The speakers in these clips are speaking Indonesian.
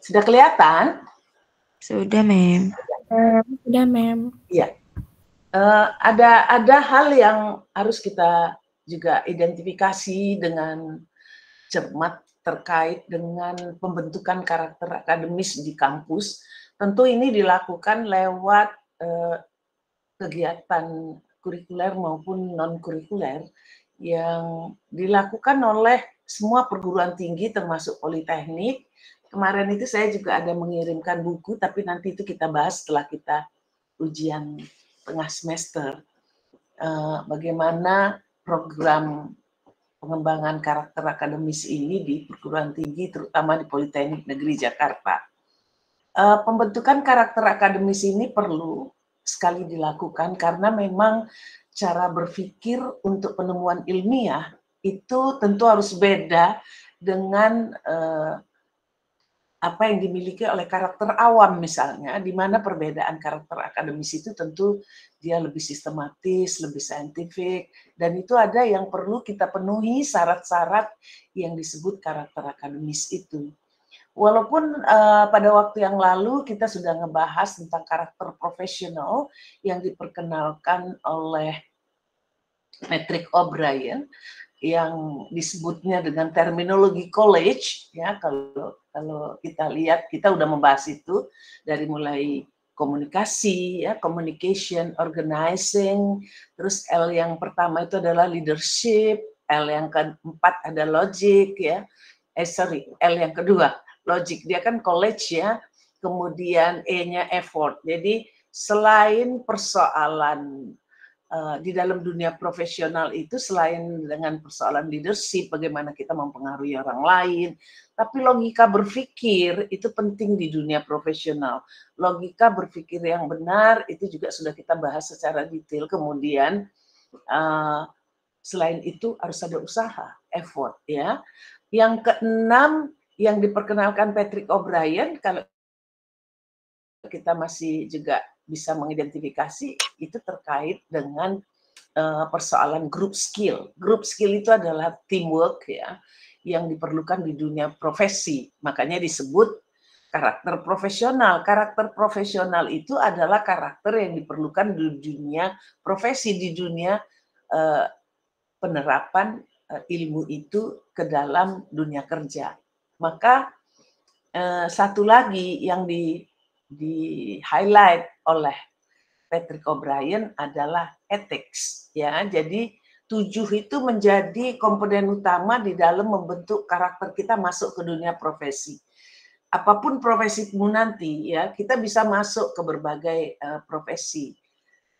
Sudah kelihatan? Sudah, Mem. Sudah, Mem. Iya. Ada hal yang harus kita juga identifikasi dengan cermat terkait dengan pembentukan karakter akademis di kampus. Tentu ini dilakukan lewat kegiatan kurikuler maupun non-kurikuler yang dilakukan oleh semua perguruan tinggi termasuk politeknik. Kemarin itu saya juga ada mengirimkan buku, tapi nanti itu kita bahas setelah kita ujian tengah semester. Bagaimana program pengembangan karakter akademis ini di perguruan tinggi, terutama di Politeknik Negeri Jakarta. Pembentukan karakter akademis ini perlu sekali dilakukan karena memang cara berpikir untuk penemuan ilmiah itu tentu harus beda dengan apa yang dimiliki oleh karakter awam misalnya, di mana perbedaan karakter akademis itu tentu dia lebih sistematis, lebih saintifik, dan itu ada yang perlu kita penuhi syarat-syarat yang disebut karakter akademis itu. Walaupun pada waktu yang lalu kita sudah ngebahas tentang karakter profesional yang diperkenalkan oleh Patrick O'Brien, yang disebutnya dengan terminologi college, ya kalau kita lihat kita udah membahas itu dari mulai komunikasi, ya communication, organizing, terus L yang pertama itu adalah leadership, L yang keempat ada logic, ya, L yang kedua logic, dia kan college ya, kemudian E-nya effort. Jadi selain persoalan di dalam dunia profesional itu, selain dengan persoalan leadership, bagaimana kita mempengaruhi orang lain, tapi logika berpikir itu penting di dunia profesional. Logika berpikir yang benar itu juga sudah kita bahas secara detail. Kemudian selain itu harus ada usaha, effort, ya. Yang keenam yang diperkenalkan Patrick O'Brien, kalau kita masih juga bisa mengidentifikasi, itu terkait dengan persoalan group skill. Group skill itu adalah teamwork, ya, yang diperlukan di dunia profesi. Makanya disebut karakter profesional. Karakter profesional itu adalah karakter yang diperlukan di dunia profesi, di dunia penerapan ilmu itu ke dalam dunia kerja. Maka satu lagi yang di highlight oleh Patrick O'Brien adalah ethics, ya. Jadi 7 itu menjadi komponen utama di dalam membentuk karakter kita masuk ke dunia profesi. Apapun profesimu nanti, ya, kita bisa masuk ke berbagai profesi.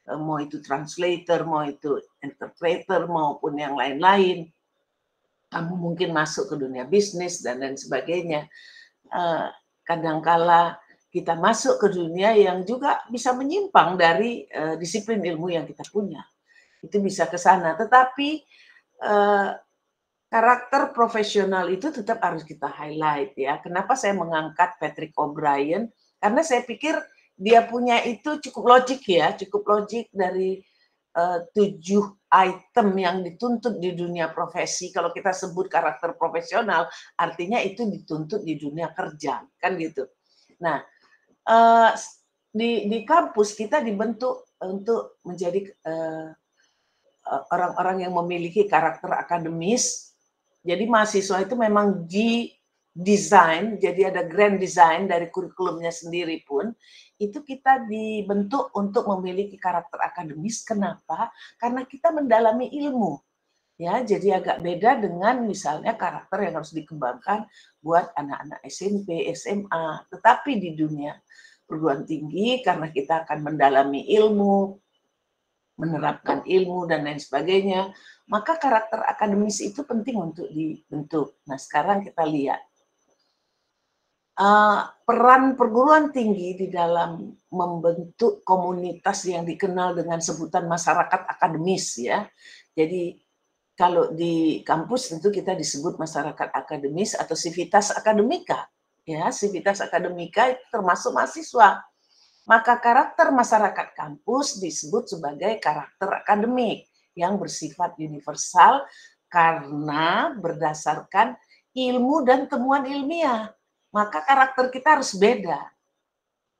Mau itu translator, mau itu interpreter, maupun yang lain-lain. Kamu mungkin masuk ke dunia bisnis dan lain sebagainya. Kadangkala kita masuk ke dunia yang juga bisa menyimpang dari disiplin ilmu yang kita punya. Itu bisa ke sana. Tetapi karakter profesional itu tetap harus kita highlight, ya. Kenapa saya mengangkat Patrick O'Brien? Karena saya pikir dia punya itu cukup logik, ya. Cukup logik dari 7 item yang dituntut di dunia profesi. Kalau kita sebut karakter profesional, artinya itu dituntut di dunia kerja, kan gitu. Nah, di kampus kita dibentuk untuk menjadi orang-orang yang memiliki karakter akademis. Jadi mahasiswa itu memang didesain, jadi ada grand design dari kurikulumnya sendiri pun, itu kita dibentuk untuk memiliki karakter akademis. Kenapa? Karena kita mendalami ilmu. Ya, jadi agak beda dengan misalnya karakter yang harus dikembangkan buat anak-anak SMP, SMA. Tetapi di dunia perguruan tinggi, karena kita akan mendalami ilmu, menerapkan ilmu, dan lain sebagainya, maka karakter akademis itu penting untuk dibentuk. Nah, sekarang kita lihat. Peran perguruan tinggi di dalam membentuk komunitas yang dikenal dengan sebutan masyarakat akademis, ya. Jadi kalau di kampus tentu kita disebut masyarakat akademis atau civitas akademika, ya. Civitas akademika itu termasuk mahasiswa. Maka karakter masyarakat kampus disebut sebagai karakter akademik yang bersifat universal karena berdasarkan ilmu dan temuan ilmiah. maka karakter kita harus beda.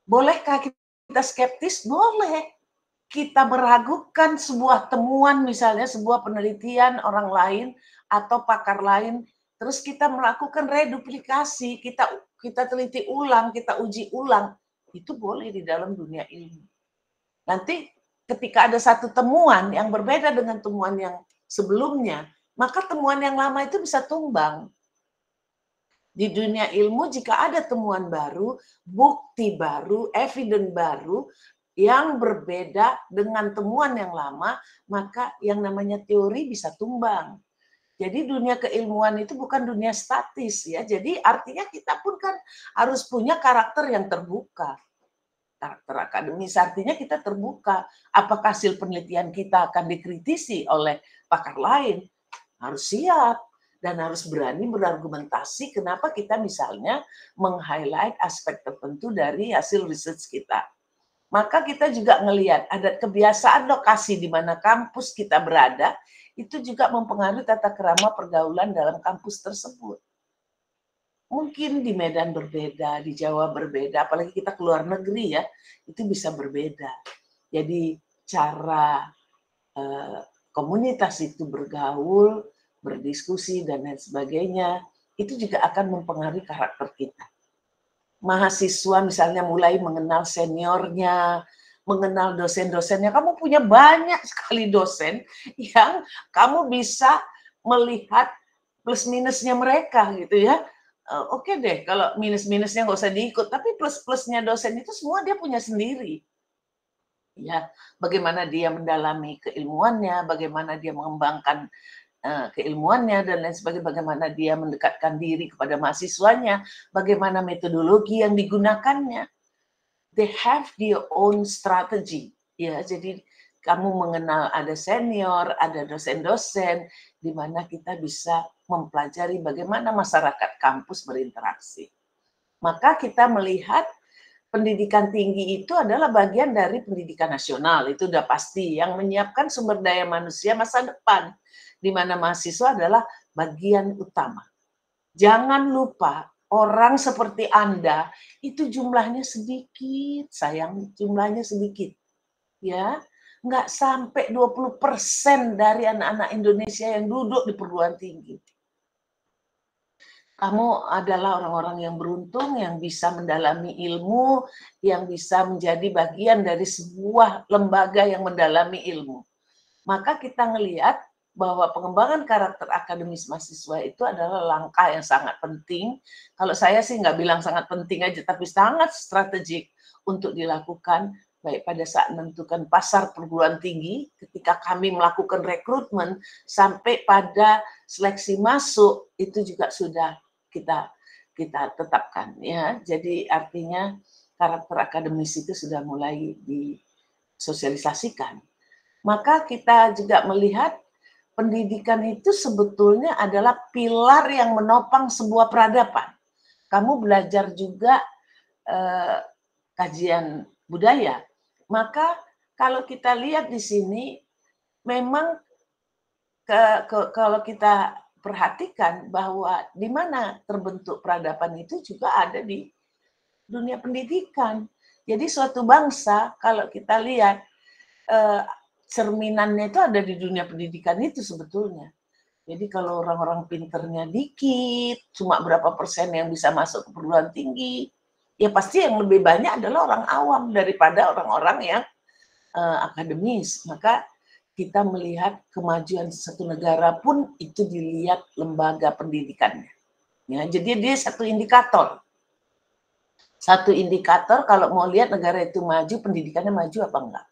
Bolehkah kita skeptis? Boleh. Kita meragukan sebuah temuan, misalnya sebuah penelitian orang lain atau pakar lain, terus kita melakukan reduplikasi, kita teliti ulang, kita uji ulang, itu boleh di dalam dunia ilmu. Nanti ketika ada satu temuan yang berbeda dengan temuan yang sebelumnya, maka temuan yang lama itu bisa tumbang. Di dunia ilmu jika ada temuan baru, bukti baru, evidence baru yang berbeda dengan temuan yang lama, maka yang namanya teori bisa tumbang. Jadi dunia keilmuan itu bukan dunia statis ya. Jadi artinya kita pun kan harus punya karakter yang terbuka. Karakter akademis artinya kita terbuka. Apakah hasil penelitian kita akan dikritisi oleh pakar lain? Harus siap. Dan harus berani berargumentasi kenapa kita misalnya meng-highlight aspek tertentu dari hasil research kita. Maka kita juga ngelihat ada kebiasaan lokasi di mana kampus kita berada, itu juga mempengaruhi tata kerama pergaulan dalam kampus tersebut. Mungkin di Medan berbeda, di Jawa berbeda, apalagi kita keluar negeri ya, itu bisa berbeda. Jadi cara komunitas itu bergaul, berdiskusi dan lain sebagainya, itu juga akan mempengaruhi karakter kita. Mahasiswa misalnya mulai mengenal seniornya, mengenal dosen-dosennya. Kamu punya banyak sekali dosen yang kamu bisa melihat plus minusnya mereka gitu ya. Oke deh, kalau minus-minusnya nggak usah diikut, tapi plus-plusnya dosen itu semua dia punya sendiri. Ya, bagaimana dia mendalami keilmuannya, bagaimana dia mengembangkan keilmuannya dan lain sebagainya, bagaimana dia mendekatkan diri kepada mahasiswanya, bagaimana metodologi yang digunakannya. They have their own strategy. Ya, jadi kamu mengenal ada senior, ada dosen-dosen, di mana kita bisa mempelajari bagaimana masyarakat kampus berinteraksi. Maka kita melihat pendidikan tinggi itu adalah bagian dari pendidikan nasional, itu udah pasti, yang menyiapkan sumber daya manusia masa depan, di mana mahasiswa adalah bagian utama. Jangan lupa, orang seperti Anda itu jumlahnya sedikit, sayang, jumlahnya sedikit. Ya, nggak sampai 20% dari anak-anak Indonesia yang duduk di perguruan tinggi. Kamu adalah orang-orang yang beruntung, yang bisa mendalami ilmu, yang bisa menjadi bagian dari sebuah lembaga yang mendalami ilmu. Maka kita ngelihat bahwa pengembangan karakter akademis mahasiswa itu adalah langkah yang sangat penting. Kalau saya sih nggak bilang sangat penting aja, tapi sangat strategik untuk dilakukan, baik pada saat menentukan pasar perguruan tinggi, ketika kami melakukan rekrutmen, sampai pada seleksi masuk, itu juga sudah kita tetapkan ya. Jadi artinya karakter akademis itu sudah mulai disosialisasikan. Maka kita juga melihat pendidikan itu sebetulnya adalah pilar yang menopang sebuah peradaban. Kamu belajar juga kajian budaya. Maka kalau kita lihat di sini, memang kalau kita perhatikan bahwa di mana terbentuk peradaban itu juga ada di dunia pendidikan. Jadi suatu bangsa kalau kita lihat cerminannya itu ada di dunia pendidikan itu sebetulnya. Jadi kalau orang-orang pinternya dikit, cuma berapa persen yang bisa masuk ke perguruan tinggi, ya pasti yang lebih banyak adalah orang awam daripada orang-orang yang akademis. Maka kita melihat kemajuan satu negara pun itu dilihat lembaga pendidikannya. Ya, jadi dia satu indikator. Satu indikator kalau mau lihat negara itu maju, pendidikannya maju apa enggak.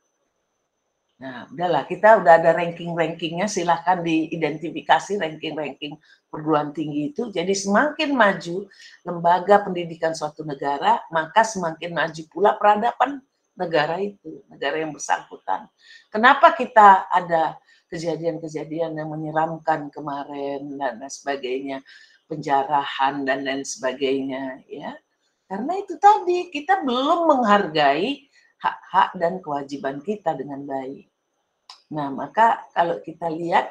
Nah, udahlah, kita udah ada ranking-rankingnya, silahkan diidentifikasi ranking-ranking perguruan tinggi itu. Jadi semakin maju lembaga pendidikan suatu negara, maka semakin maju pula peradaban negara itu, negara yang bersangkutan. Kenapa kita ada kejadian-kejadian yang menyeramkan kemarin dan sebagainya, penjarahan dan lain sebagainya, ya? Karena itu tadi kita belum menghargai hak-hak dan kewajiban kita dengan baik. Nah, maka kalau kita lihat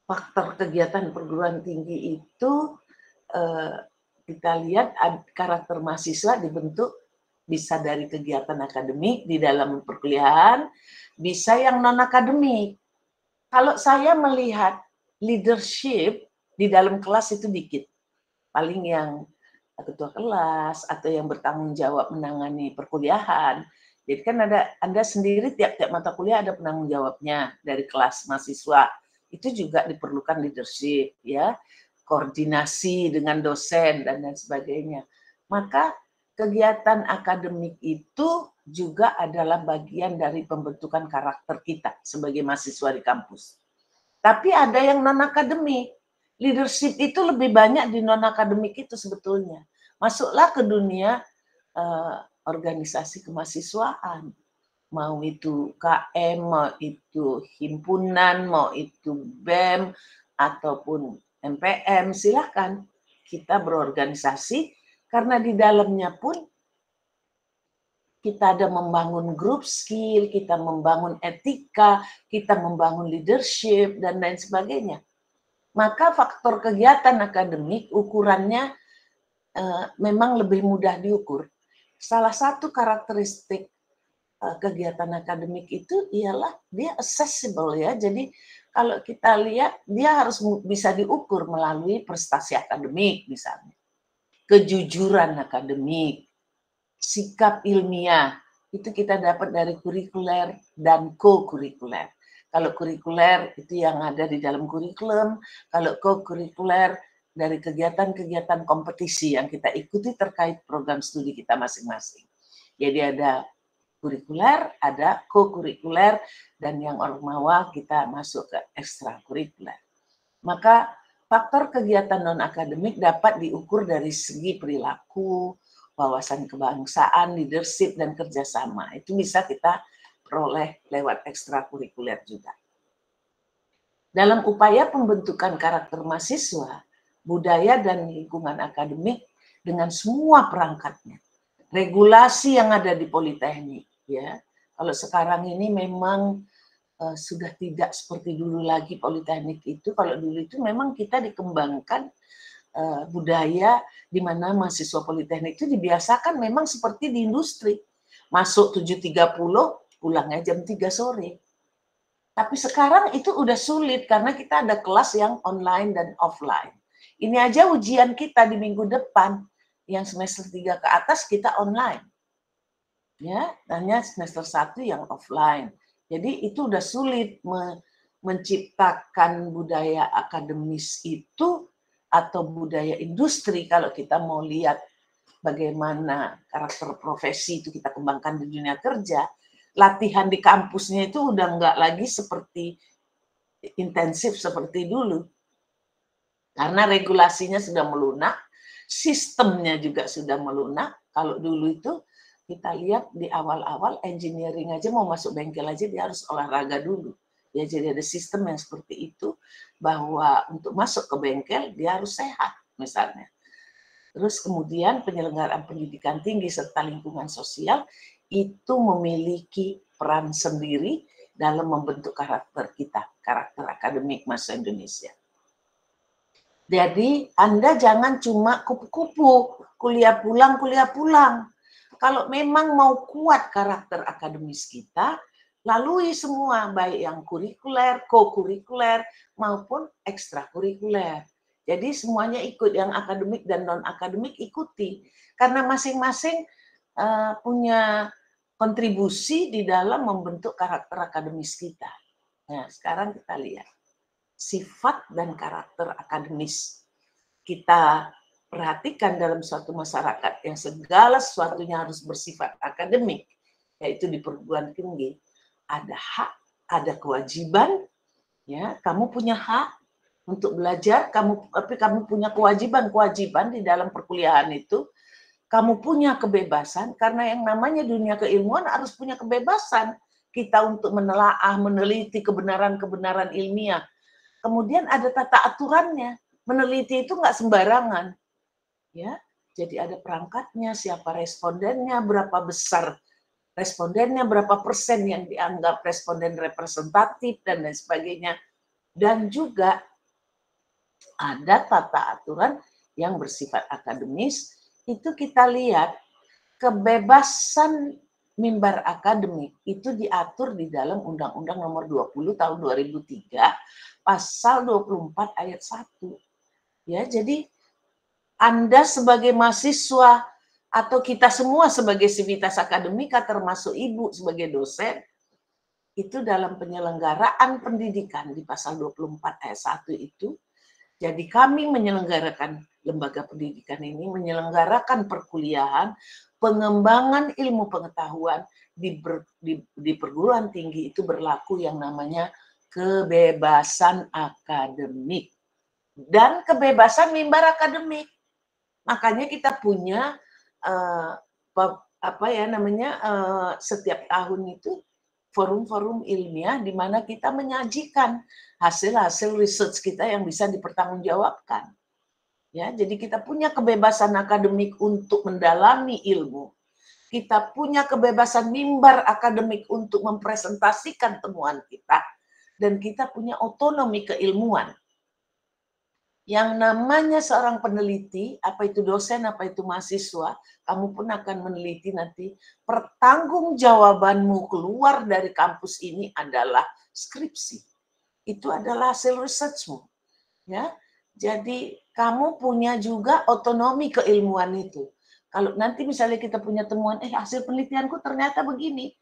faktor kegiatan perguruan tinggi itu kita lihat karakter mahasiswa dibentuk bisa dari kegiatan akademik di dalam perkuliahan, bisa yang non-akademik. Kalau saya melihat leadership di dalam kelas itu dikit. Paling yang ketua kelas atau yang bertanggung jawab menangani perkuliahan. Jadi kan Anda sendiri tiap-tiap mata kuliah ada penanggung jawabnya dari kelas mahasiswa. Itu juga diperlukan leadership, ya, koordinasi dengan dosen dan lain sebagainya. Maka kegiatan akademik itu juga adalah bagian dari pembentukan karakter kita sebagai mahasiswa di kampus. Tapi ada yang non-akademik. Leadership itu lebih banyak di non-akademik itu sebetulnya. Masuklah ke dunia organisasi kemahasiswaan. Mau itu KM, mau itu himpunan, mau itu BEM, ataupun MPM, silahkan kita berorganisasi. Karena di dalamnya pun kita ada membangun group skill, kita membangun etika, kita membangun leadership, dan lain sebagainya. Maka faktor kegiatan akademik ukurannya memang lebih mudah diukur. Salah satu karakteristik kegiatan akademik itu ialah dia accessible, ya. Jadi kalau kita lihat dia harus bisa diukur melalui prestasi akademik misalnya, kejujuran akademik, sikap ilmiah, itu kita dapat dari kurikuler dan co-kurikuler. Kalau kurikuler itu yang ada di dalam kurikulum, kalau co-kurikuler dari kegiatan-kegiatan kompetisi yang kita ikuti terkait program studi kita masing-masing. Jadi ada kurikuler, ada co-kurikuler, dan yang ormawa kita masuk ke ekstrakurikuler. Maka faktor kegiatan non-akademik dapat diukur dari segi perilaku, wawasan kebangsaan, leadership, dan kerjasama. Itu bisa kita peroleh lewat ekstrakurikuler juga. Dalam upaya pembentukan karakter mahasiswa, budaya dan lingkungan akademik dengan semua perangkatnya, regulasi yang ada di Politeknik, ya. Kalau sekarang ini memang sudah tidak seperti dulu lagi Politeknik itu. Kalau dulu itu memang kita dikembangkan budaya di mana mahasiswa Politeknik itu dibiasakan memang seperti di industri. Masuk 7.30, pulangnya jam 3 sore. Tapi sekarang itu udah sulit karena kita ada kelas yang online dan offline. Ini aja ujian kita di minggu depan, yang semester 3 ke atas kita online. Ya, hanya semester 1 yang offline. Jadi itu udah sulit menciptakan budaya akademis itu atau budaya industri kalau kita mau lihat bagaimana karakter profesi itu kita kembangkan di dunia kerja. Latihan di kampusnya itu udah nggak lagi seperti intensif seperti dulu. Karena regulasinya sudah melunak, sistemnya juga sudah melunak. Kalau dulu itu kita lihat di awal-awal engineering aja mau masuk bengkel aja dia harus olahraga dulu. Ya, jadi ada sistem yang seperti itu bahwa untuk masuk ke bengkel dia harus sehat misalnya. Terus kemudian penyelenggaraan pendidikan tinggi serta lingkungan sosial itu memiliki peran sendiri dalam membentuk karakter kita, karakter akademik mahasiswa Indonesia. Jadi Anda jangan cuma kupu-kupu, kuliah pulang. Kalau memang mau kuat karakter akademis kita, lalui semua, baik yang kurikuler, co-kurikuler, maupun ekstrakurikuler. Jadi semuanya ikut, yang akademik dan non-akademik ikuti. Karena masing-masing punya kontribusi di dalam membentuk karakter akademis kita. Nah, sekarang kita lihat sifat dan karakter akademis. Kita perhatikan dalam suatu masyarakat yang segala sesuatunya harus bersifat akademik, yaitu di perguruan tinggi. Ada hak, ada kewajiban, ya, kamu punya hak untuk belajar, tapi kamu punya kewajiban di dalam perkuliahan itu. Kamu punya kebebasan, karena yang namanya dunia keilmuan harus punya kebebasan kita untuk menelaah, meneliti kebenaran-kebenaran ilmiah. Kemudian ada tata aturannya, meneliti itu nggak sembarangan, ya. Jadi ada perangkatnya, siapa respondennya, berapa besar respondennya, berapa persen yang dianggap responden representatif, dan lain sebagainya. Dan juga ada tata aturan yang bersifat akademis, itu kita lihat kebebasan mimbar akademik itu diatur di dalam Undang-Undang Nomor 20 Tahun 2003 Pasal 24 ayat 1. Ya, jadi Anda sebagai mahasiswa atau kita semua sebagai sivitas akademika termasuk Ibu sebagai dosen itu dalam penyelenggaraan pendidikan di pasal 24 ayat 1 itu. Jadi kami menyelenggarakan lembaga pendidikan ini, menyelenggarakan perkuliahan, pengembangan ilmu pengetahuan di perguruan tinggi itu berlaku yang namanya kebebasan akademik dan kebebasan mimbar akademik. Makanya kita punya setiap tahun itu forum-forum ilmiah di mana kita menyajikan hasil-hasil research kita yang bisa dipertanggungjawabkan. Ya, jadi kita punya kebebasan akademik untuk mendalami ilmu. Kita punya kebebasan mimbar akademik untuk mempresentasikan temuan kita. Dan kita punya otonomi keilmuan. Yang namanya seorang peneliti, apa itu dosen, apa itu mahasiswa, kamu pun akan meneliti nanti, pertanggungjawabanmu keluar dari kampus ini adalah skripsi. Itu adalah hasil researchmu. Ya, jadi kamu punya juga otonomi keilmuan itu. Kalau nanti misalnya kita punya temuan, hasil penelitianku ternyata begini,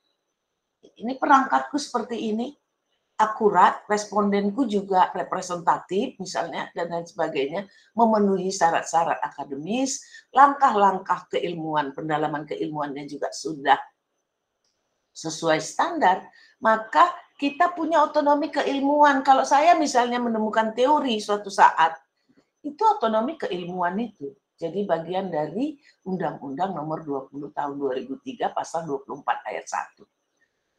ini perangkatku seperti ini, akurat, respondenku juga representatif misalnya dan lain sebagainya, memenuhi syarat-syarat akademis, langkah-langkah keilmuan, pendalaman keilmuannya juga sudah sesuai standar, maka kita punya otonomi keilmuan. Kalau saya misalnya menemukan teori suatu saat, itu otonomi keilmuan itu. Jadi bagian dari Undang-Undang Nomor 20 Tahun 2003 Pasal 24 ayat 1.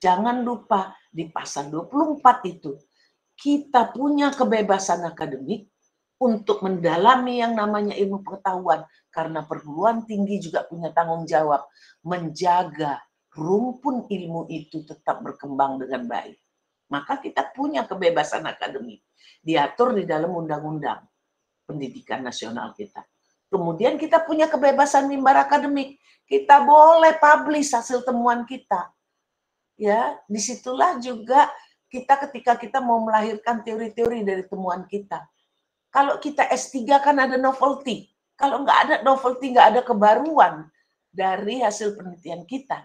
Jangan lupa di pasal 24 itu kita punya kebebasan akademik untuk mendalami yang namanya ilmu pengetahuan karena perguruan tinggi juga punya tanggung jawab menjaga rumpun ilmu itu tetap berkembang dengan baik. Maka kita punya kebebasan akademik diatur di dalam undang-undang pendidikan nasional kita. Kemudian kita punya kebebasan mimbar akademik. Kita boleh publish hasil temuan kita. Ya, disitulah juga kita ketika kita mau melahirkan teori-teori dari temuan kita. Kalau kita S3 kan ada novelty. Kalau nggak ada novelty, nggak ada kebaruan dari hasil penelitian kita.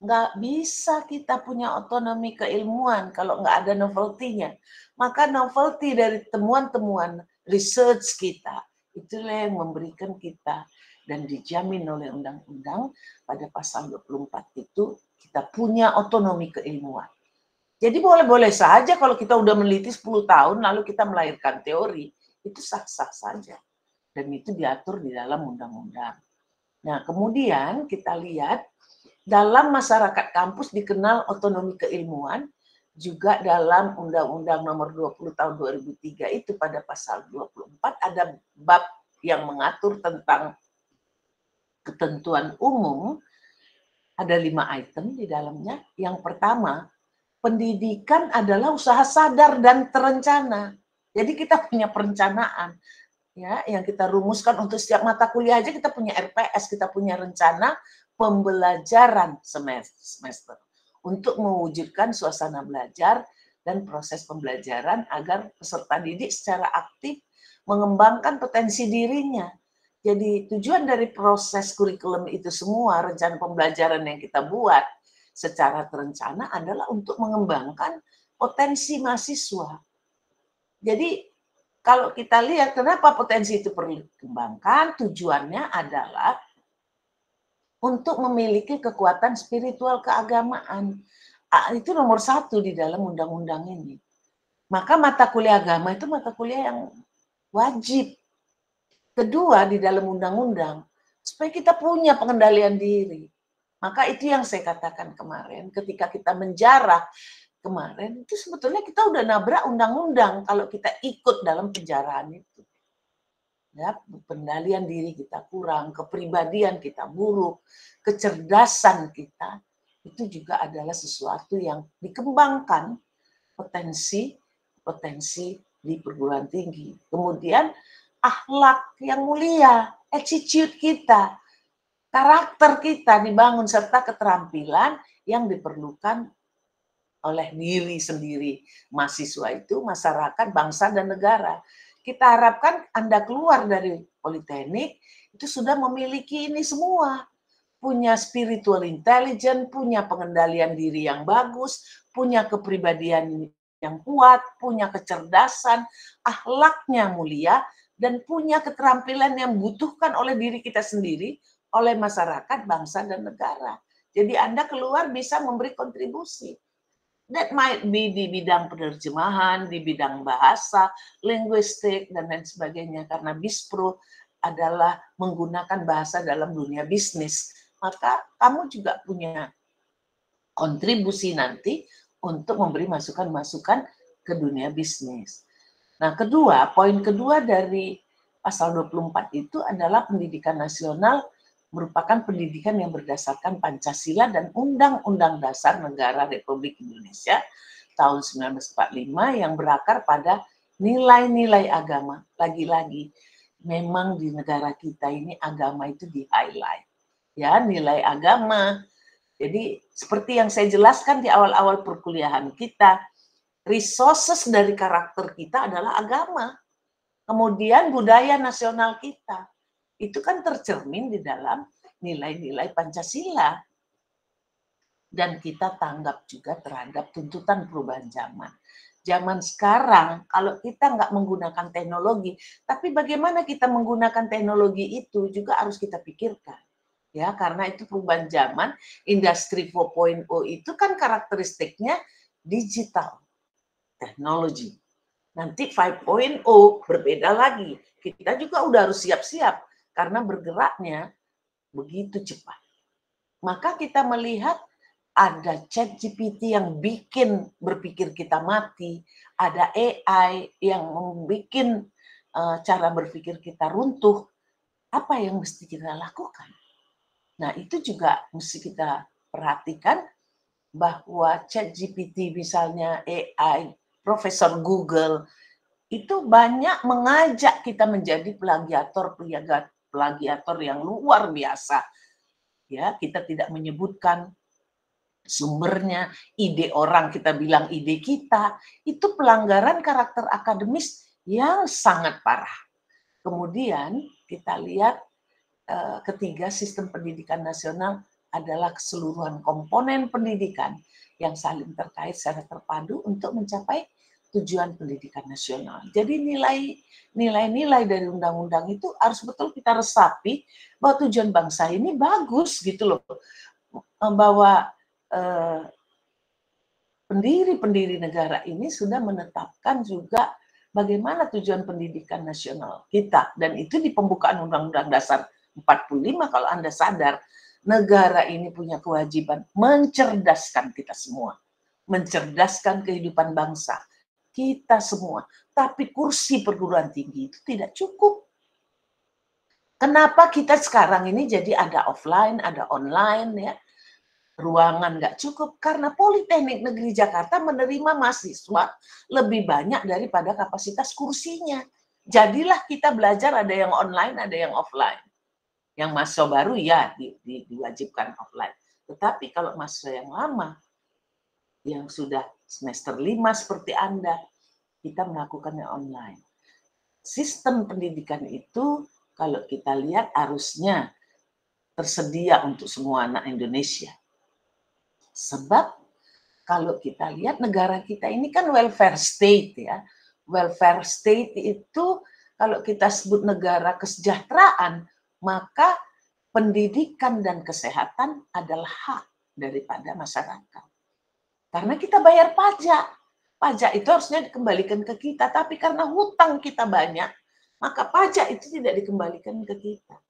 Nggak bisa kita punya otonomi keilmuan kalau nggak ada novelty-nya. Maka novelty dari temuan-temuan research kita, itulah yang memberikan kita dan dijamin oleh undang-undang pada pasal 24 itu kita punya otonomi keilmuan. Jadi boleh-boleh saja kalau kita udah meneliti 10 tahun lalu kita melahirkan teori, itu sah-sah saja. Dan itu diatur di dalam undang-undang. Nah, kemudian kita lihat dalam masyarakat kampus dikenal otonomi keilmuan, juga dalam Undang-Undang Nomor 20 Tahun 2003 itu pada pasal 24 ada bab yang mengatur tentang ketentuan umum. Ada 5 item di dalamnya. Yang pertama, pendidikan adalah usaha sadar dan terencana. Jadi kita punya perencanaan, ya, yang kita rumuskan untuk setiap mata kuliah aja kita punya RPS, kita punya rencana pembelajaran semester untuk mewujudkan suasana belajar dan proses pembelajaran agar peserta didik secara aktif mengembangkan potensi dirinya. Jadi tujuan dari proses kurikulum itu semua, rencana pembelajaran yang kita buat secara terencana adalah untuk mengembangkan potensi mahasiswa. Jadi kalau kita lihat kenapa potensi itu perlu dikembangkan, tujuannya adalah untuk memiliki kekuatan spiritual keagamaan. Itu nomor 1 di dalam undang-undang ini. Maka mata kuliah agama itu mata kuliah yang wajib. Kedua di dalam undang-undang, supaya kita punya pengendalian diri. Maka itu yang saya katakan kemarin, ketika kita menjarah kemarin, itu sebetulnya kita udah nabrak undang-undang kalau kita ikut dalam penjarahan itu. Ya, pengendalian diri kita kurang, kepribadian kita buruk, kecerdasan kita, itu juga adalah sesuatu yang dikembangkan potensi di perguruan tinggi. Kemudian akhlak yang mulia, attitude kita, karakter kita dibangun, serta keterampilan yang diperlukan oleh diri sendiri. Mahasiswa itu masyarakat, bangsa, dan negara. Kita harapkan Anda keluar dari Politeknik, itu sudah memiliki ini semua. Punya spiritual intelligence, punya pengendalian diri yang bagus, punya kepribadian yang kuat, punya kecerdasan, akhlaknya mulia, dan punya keterampilan yang dibutuhkan oleh diri kita sendiri, oleh masyarakat, bangsa, dan negara. Jadi Anda keluar bisa memberi kontribusi. That might be di bidang penerjemahan, di bidang bahasa, linguistik, dan lain sebagainya. Karena BISPRO adalah menggunakan bahasa dalam dunia bisnis. Maka kamu juga punya kontribusi nanti untuk memberi masukan-masukan ke dunia bisnis. Nah, poin kedua dari pasal 24 itu adalah pendidikan nasional merupakan pendidikan yang berdasarkan Pancasila dan Undang-Undang Dasar Negara Republik Indonesia tahun 1945 yang berakar pada nilai-nilai agama. Lagi-lagi, memang di negara kita ini agama itu di-highlight. Ya, nilai agama. Jadi, seperti yang saya jelaskan di awal-awal perkuliahan kita, resources dari karakter kita adalah agama. Kemudian budaya nasional kita. Itu kan tercermin di dalam nilai-nilai Pancasila. Dan kita tanggap juga terhadap tuntutan perubahan zaman. Zaman sekarang, kalau kita nggak menggunakan teknologi, tapi bagaimana kita menggunakan teknologi itu juga harus kita pikirkan. Ya, karena itu perubahan zaman, industri 4.0 itu kan karakteristiknya digital, teknologi. Nanti 5.0 berbeda lagi. Kita juga udah harus siap-siap karena bergeraknya begitu cepat. Maka kita melihat ada ChatGPT yang bikin berpikir kita mati, ada AI yang membuat cara berpikir kita runtuh. Apa yang mesti kita lakukan? Nah, itu juga mesti kita perhatikan bahwa ChatGPT misalnya AI, Profesor Google, itu banyak mengajak kita menjadi plagiator yang luar biasa. Ya, kita tidak menyebutkan sumbernya, ide orang kita bilang ide kita, itu pelanggaran karakter akademis yang sangat parah. Kemudian kita lihat ketiga, sistem pendidikan nasional adalah keseluruhan komponen pendidikan yang saling terkait secara terpadu untuk mencapai tujuan pendidikan nasional. Jadi nilai-nilai dari undang-undang itu harus betul kita resapi bahwa tujuan bangsa ini bagus gitu loh. Bahwa pendiri-pendiri negara ini sudah menetapkan juga bagaimana tujuan pendidikan nasional kita. Dan itu di pembukaan Undang-Undang Dasar 45 kalau Anda sadar, negara ini punya kewajiban mencerdaskan kita semua. Mencerdaskan kehidupan bangsa. Kita semua. Tapi kursi perguruan tinggi itu tidak cukup. Kenapa kita sekarang ini jadi ada offline, ada online ya. Ruangan nggak cukup karena Politeknik Negeri Jakarta menerima mahasiswa lebih banyak daripada kapasitas kursinya. Jadilah kita belajar ada yang online, ada yang offline. Yang mahasiswa baru ya diwajibkan offline. Tetapi kalau mahasiswa yang lama, yang sudah semester 5 seperti Anda, kita melakukannya online. Sistem pendidikan itu kalau kita lihat harusnya tersedia untuk semua anak Indonesia. Sebab kalau kita lihat negara kita ini kan welfare state ya. Welfare state itu kalau kita sebut negara kesejahteraan, maka pendidikan dan kesehatan adalah hak daripada masyarakat. Karena kita bayar pajak. Pajak itu harusnya dikembalikan ke kita, tapi karena hutang kita banyak, maka pajak itu tidak dikembalikan ke kita.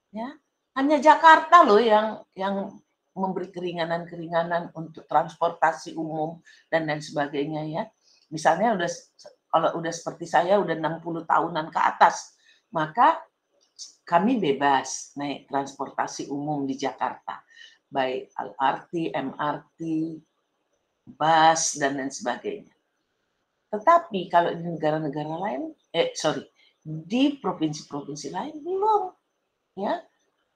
Ya, hanya Jakarta loh yang memberi keringanan-keringanan untuk transportasi umum dan lain sebagainya ya. Misalnya kalau udah seperti saya udah 60 tahunan ke atas, maka kami bebas naik transportasi umum di Jakarta. Baik LRT, MRT, bus dan lain sebagainya. Tetapi kalau di negara-negara lain, Di provinsi-provinsi lain belum, ya.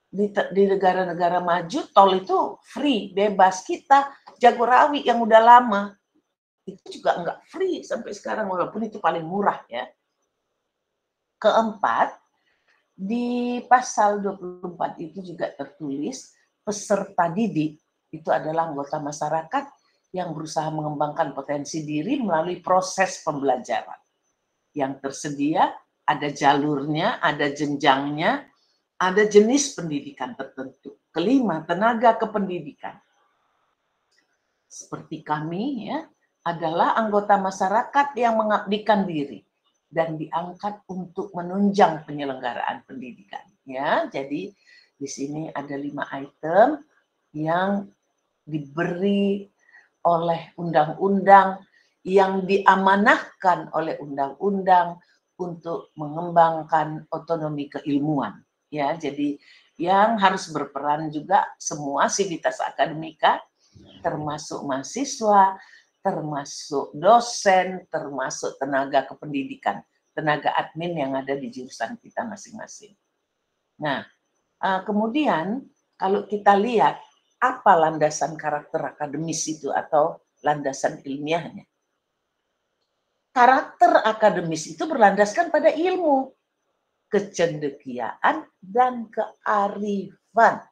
Di negara-negara maju tol itu free, bebas. Kita Jagorawi yang udah lama itu juga nggak free sampai sekarang, walaupun itu paling murah, ya. Keempat, di pasal 24 itu juga tertulis peserta didik itu adalah anggota masyarakat yang berusaha mengembangkan potensi diri melalui proses pembelajaran yang tersedia, ada jalurnya, ada jenjangnya, ada jenis pendidikan tertentu. Kelima, tenaga kependidikan. Seperti kami, ya, adalah anggota masyarakat yang mengabdikan diri dan diangkat untuk menunjang penyelenggaraan pendidikan. Ya, jadi di sini ada 5 item yang diberi oleh undang-undang, yang diamanahkan oleh undang-undang untuk mengembangkan otonomi keilmuan. Ya, jadi yang harus berperan juga semua sivitas akademika, termasuk mahasiswa, termasuk dosen, termasuk tenaga kependidikan, tenaga admin yang ada di jurusan kita masing-masing. Nah, kemudian kalau kita lihat apa landasan karakter akademis itu atau landasan ilmiahnya. Karakter akademis itu berlandaskan pada ilmu, kecendekiaan, dan kearifan.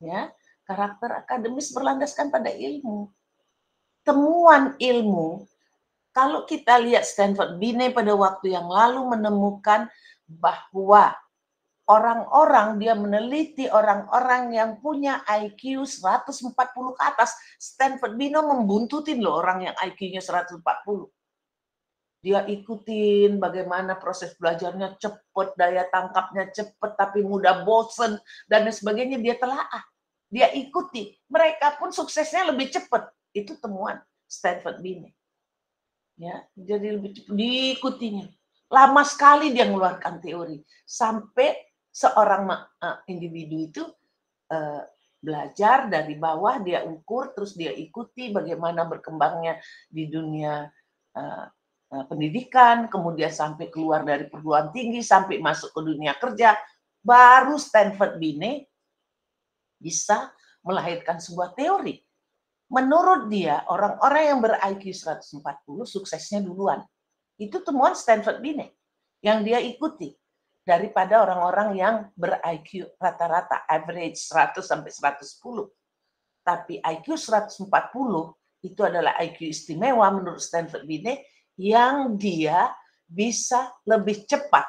Ya, karakter akademis berlandaskan pada ilmu. Temuan ilmu, kalau kita lihat Stanford Binet pada waktu yang lalu menemukan bahwa orang-orang, dia meneliti orang-orang yang punya IQ 140 ke atas. Stanford Binet membuntutin loh orang yang IQ-nya 140. Dia ikutin bagaimana proses belajarnya cepat, daya tangkapnya cepat, tapi mudah bosen, dan sebagainya. Dia telaah, dia ikuti. Mereka pun suksesnya lebih cepat. Itu temuan Stanford Binet. Ya, jadi lebih cepat diikutinya. Lama sekali dia mengeluarkan teori. Sampai seorang individu itu belajar dari bawah, dia ukur, terus dia ikuti bagaimana berkembangnya di dunia pendidikan, kemudian sampai keluar dari perguruan tinggi, sampai masuk ke dunia kerja, baru Stanford Binet bisa melahirkan sebuah teori. Menurut dia, orang-orang yang ber-IQ 140 suksesnya duluan. Itu temuan Stanford Binet yang dia ikuti daripada orang-orang yang ber-IQ rata-rata, average 100 sampai 110. Tapi IQ 140 itu adalah IQ istimewa menurut Stanford Binet, yang dia bisa lebih cepat.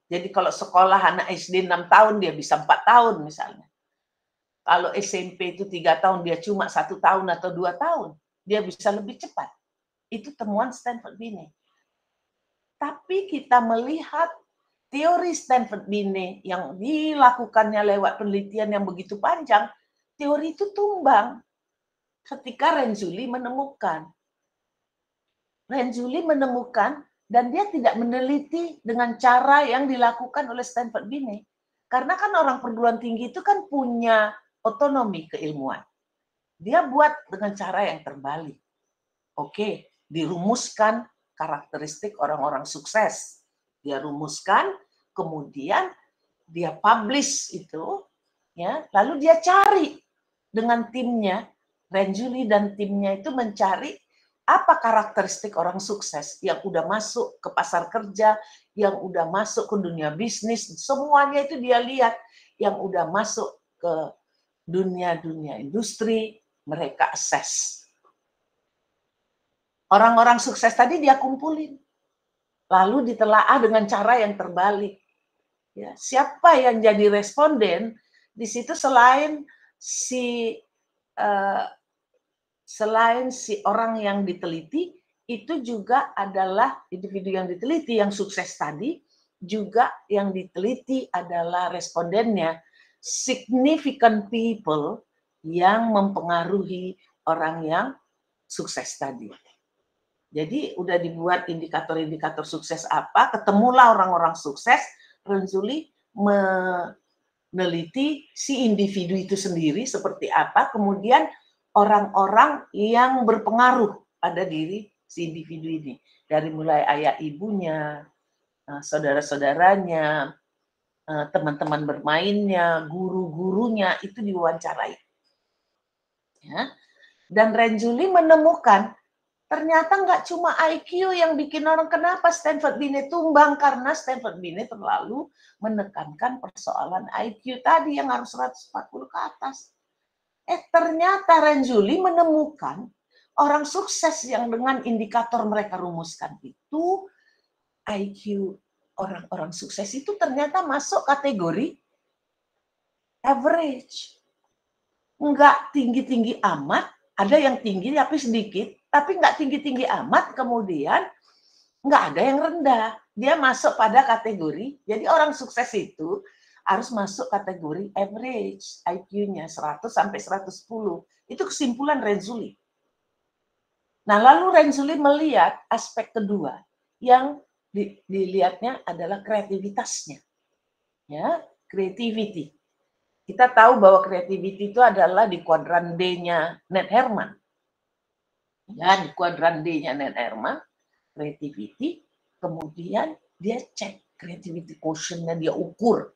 Jadi kalau sekolah anak SD 6 tahun, dia bisa 4 tahun misalnya. Kalau SMP itu 3 tahun, dia cuma 1 tahun atau 2 tahun. Dia bisa lebih cepat. Itu temuan Stanford Binet. Tapi kita melihat teori Stanford Binet yang dilakukannya lewat penelitian yang begitu panjang, teori itu tumbang ketika Renzulli menemukan. Renzulli menemukan dan dia tidak meneliti dengan cara yang dilakukan oleh Stanford Binet. Karena kan orang perguruan tinggi itu kan punya otonomi keilmuan. Dia buat dengan cara yang terbalik. Oke, dirumuskan karakteristik orang-orang sukses. Dia rumuskan, kemudian dia publish itu, ya, lalu dia cari dengan timnya, Renzulli dan timnya itu mencari apa karakteristik orang sukses yang udah masuk ke pasar kerja, yang udah masuk ke dunia bisnis, semuanya itu dia lihat, yang udah masuk ke dunia-dunia industri, mereka assess. Orang-orang sukses tadi dia kumpulin, lalu ditelaah dengan cara yang terbalik. Ya, siapa yang jadi responden di situ selain si orang yang diteliti, itu juga adalah individu yang diteliti yang sukses tadi, juga yang diteliti adalah respondennya, significant people yang mempengaruhi orang yang sukses tadi. Jadi udah dibuat indikator-indikator sukses apa, ketemulah orang-orang sukses. Renzulli meneliti si individu itu sendiri seperti apa, kemudian orang-orang yang berpengaruh pada diri si individu ini. Dari mulai ayah ibunya, saudara-saudaranya, teman-teman bermainnya, guru-gurunya itu diwawancarai. Ya. Dan Renzulli menemukan ternyata nggak cuma IQ yang bikin orang, kenapa Stanford Binet tumbang, karena Stanford Binet terlalu menekankan persoalan IQ tadi yang harus 140 ke atas. Ternyata Renzulli menemukan orang sukses yang dengan indikator mereka rumuskan itu, IQ orang-orang sukses itu ternyata masuk kategori average. Nggak tinggi-tinggi amat, ada yang tinggi tapi sedikit, tapi nggak tinggi-tinggi amat, kemudian nggak ada yang rendah. Dia masuk pada kategori, jadi orang sukses itu harus masuk kategori average, IQ-nya 100 sampai 110. Itu kesimpulan Renzulli. Nah, lalu Renzulli melihat aspek kedua yang dilihatnya adalah kreativitasnya. Ya, creativity. Kita tahu bahwa creativity itu adalah di kuadran D-nya Ned Herman. Ya, di kuadran D-nya Ned Herman, creativity, kemudian dia cek creativity quotient-nya, dia ukur.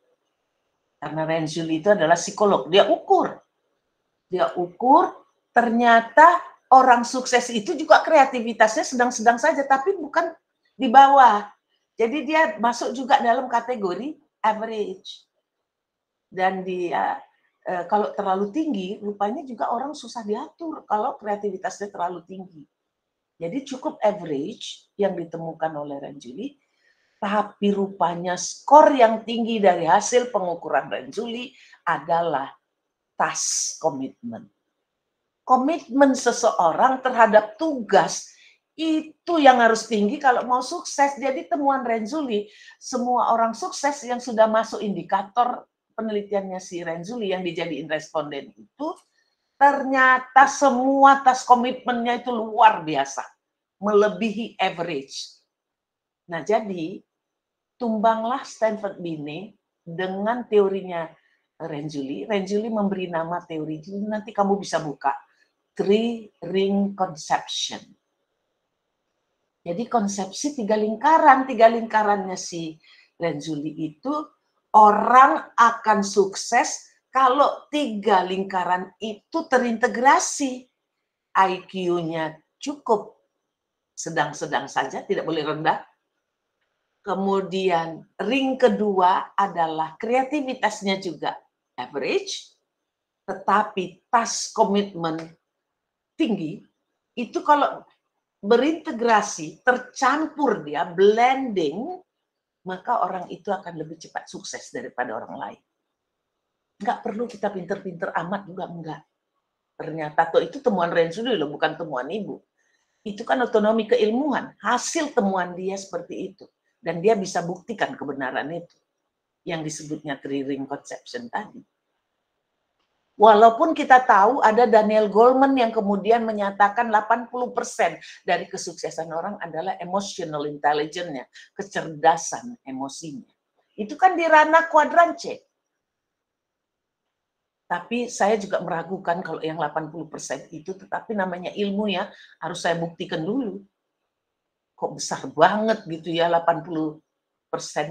Karena Renzulli itu adalah psikolog, dia ukur. Dia ukur, ternyata orang sukses itu juga kreativitasnya sedang-sedang saja, tapi bukan di bawah. Jadi dia masuk juga dalam kategori average. Dan dia kalau terlalu tinggi, rupanya juga orang susah diatur kalau kreativitasnya terlalu tinggi. Jadi cukup average yang ditemukan oleh Renzulli, tapi rupanya skor yang tinggi dari hasil pengukuran Renzulli adalah task commitment. Komitmen seseorang terhadap tugas itu yang harus tinggi kalau mau sukses. Jadi temuan Renzulli, semua orang sukses yang sudah masuk indikator penelitiannya si Renzulli yang dijadiin responden itu, ternyata semua task komitmennya itu luar biasa, melebihi average. Nah, jadi tumbanglah Stanford Binet dengan teorinya Renzulli. Renzulli memberi nama teori itu, nanti kamu bisa buka, Three Ring Conception. Jadi konsepsi tiga lingkarannya si Renzulli itu, orang akan sukses kalau tiga lingkaran itu terintegrasi. IQ-nya cukup sedang-sedang saja, tidak boleh rendah. Kemudian ring kedua adalah kreativitasnya juga average, tetapi task commitment tinggi. Itu kalau berintegrasi, tercampur dia, blending, maka orang itu akan lebih cepat sukses daripada orang lain. Nggak perlu kita pinter-pinter amat juga, enggak. Ternyata itu temuan Renzulli loh, bukan temuan ibu. Itu kan otonomi keilmuan, hasil temuan dia seperti itu. Dan dia bisa buktikan kebenaran itu. Yang disebutnya Three Ring Conception tadi. Walaupun kita tahu ada Daniel Goleman yang kemudian menyatakan 80% dari kesuksesan orang adalah emotional intelligence-nya, kecerdasan emosinya. Itu kan di ranah kuadran C. Tapi saya juga meragukan kalau yang 80% itu, tetapi namanya ilmu ya, harus saya buktikan dulu. Kok besar banget gitu ya 80%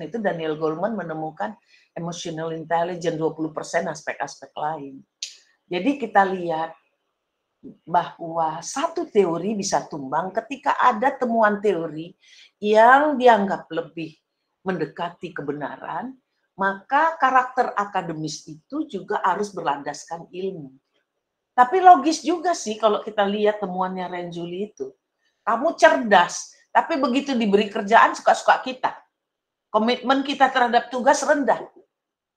itu. Daniel Goleman menemukan emotional intelligence, 20% aspek-aspek lain. Jadi kita lihat bahwa satu teori bisa tumbang ketika ada temuan teori yang dianggap lebih mendekati kebenaran, maka karakter akademis itu juga harus berlandaskan ilmu. Tapi logis juga sih kalau kita lihat temuannya Renzulli itu. Kamu cerdas, tapi begitu diberi kerjaan suka-suka kita. Komitmen kita terhadap tugas rendah.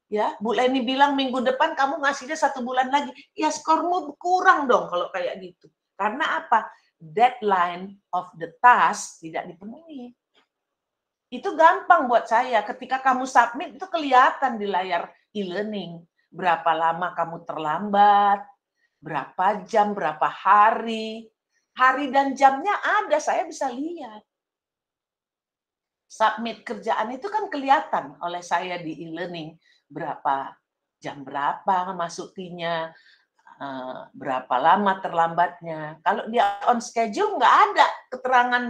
Ya, Bu Leni bilang minggu depan kamu ngasihnya 1 bulan lagi. Ya, skormu kurang dong kalau kayak gitu. Karena apa? Deadline of the task tidak dipenuhi. Itu gampang buat saya. Ketika kamu submit, itu kelihatan di layar e-learning. Berapa lama kamu terlambat, berapa jam, berapa hari. Hari dan jamnya ada, saya bisa lihat. Submit kerjaan itu kan kelihatan oleh saya di e-learning. Berapa jam berapa masukinya, berapa lama terlambatnya. Kalau dia on schedule nggak ada keterangan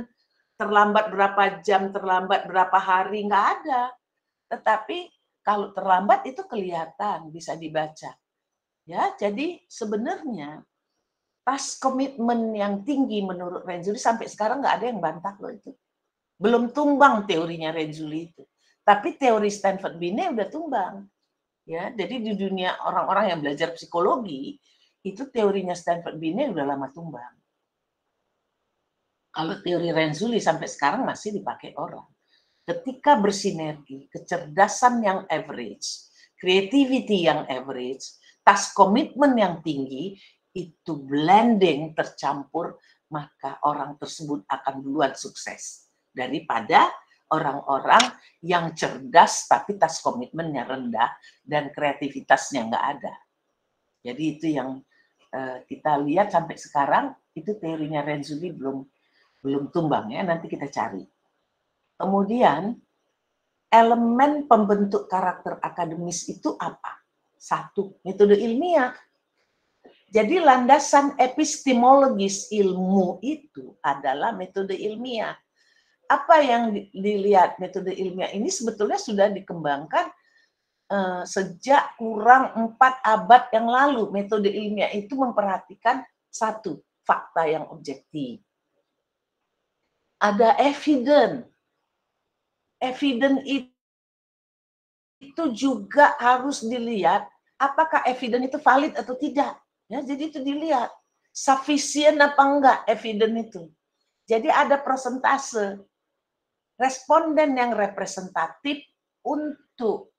terlambat berapa jam, terlambat berapa hari, nggak ada. Tetapi kalau terlambat itu kelihatan, bisa dibaca. Ya, jadi sebenarnya task komitmen yang tinggi menurut Renzulli sampai sekarang nggak ada yang bantah loh itu. Belum tumbang teorinya Renzulli itu. Tapi teori Stanford Binet udah tumbang. Ya, jadi di dunia orang-orang yang belajar psikologi, itu teorinya Stanford Binet udah lama tumbang. Kalau teori Renzulli sampai sekarang masih dipakai orang. Ketika bersinergi, kecerdasan yang average, creativity yang average, task commitment yang tinggi, itu blending tercampur, maka orang tersebut akan duluan sukses daripada orang-orang yang cerdas tapi task commitment-nya rendah dan kreativitasnya nggak ada. Jadi itu yang kita lihat sampai sekarang, itu teorinya Renzulli belum tumbang ya, nanti kita cari. Kemudian elemen pembentuk karakter akademis itu apa? Satu, metode ilmiah. Jadi landasan epistemologis ilmu itu adalah metode ilmiah. Apa yang dilihat metode ilmiah ini sebetulnya sudah dikembangkan sejak kurang 4 abad yang lalu. Metode ilmiah itu memperhatikan satu, fakta yang objektif. Ada evidence. Evidence itu juga harus dilihat apakah evidence itu valid atau tidak. Ya, jadi itu dilihat sufficient apa enggak evidence itu. Jadi ada persentase responden yang representatif untuk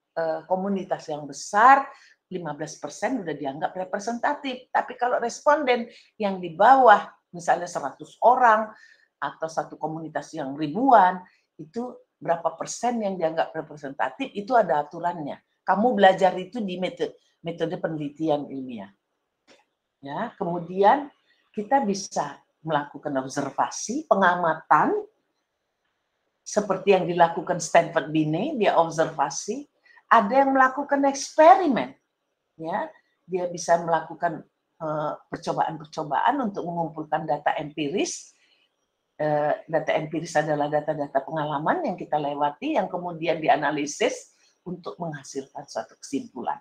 komunitas yang besar, 15% udah dianggap representatif. Tapi kalau responden yang di bawah misalnya 100 orang atau satu komunitas yang ribuan, itu berapa persen yang dianggap representatif, itu ada aturannya. Kamu belajar itu di metode penelitian ilmiah. Ya, kemudian kita bisa melakukan observasi, pengamatan, seperti yang dilakukan Stanford Binet, dia observasi. Ada yang melakukan eksperimen, ya, dia bisa melakukan percobaan-percobaan untuk mengumpulkan data empiris. Data empiris adalah data-data pengalaman yang kita lewati, yang kemudian dianalisis untuk menghasilkan suatu kesimpulan.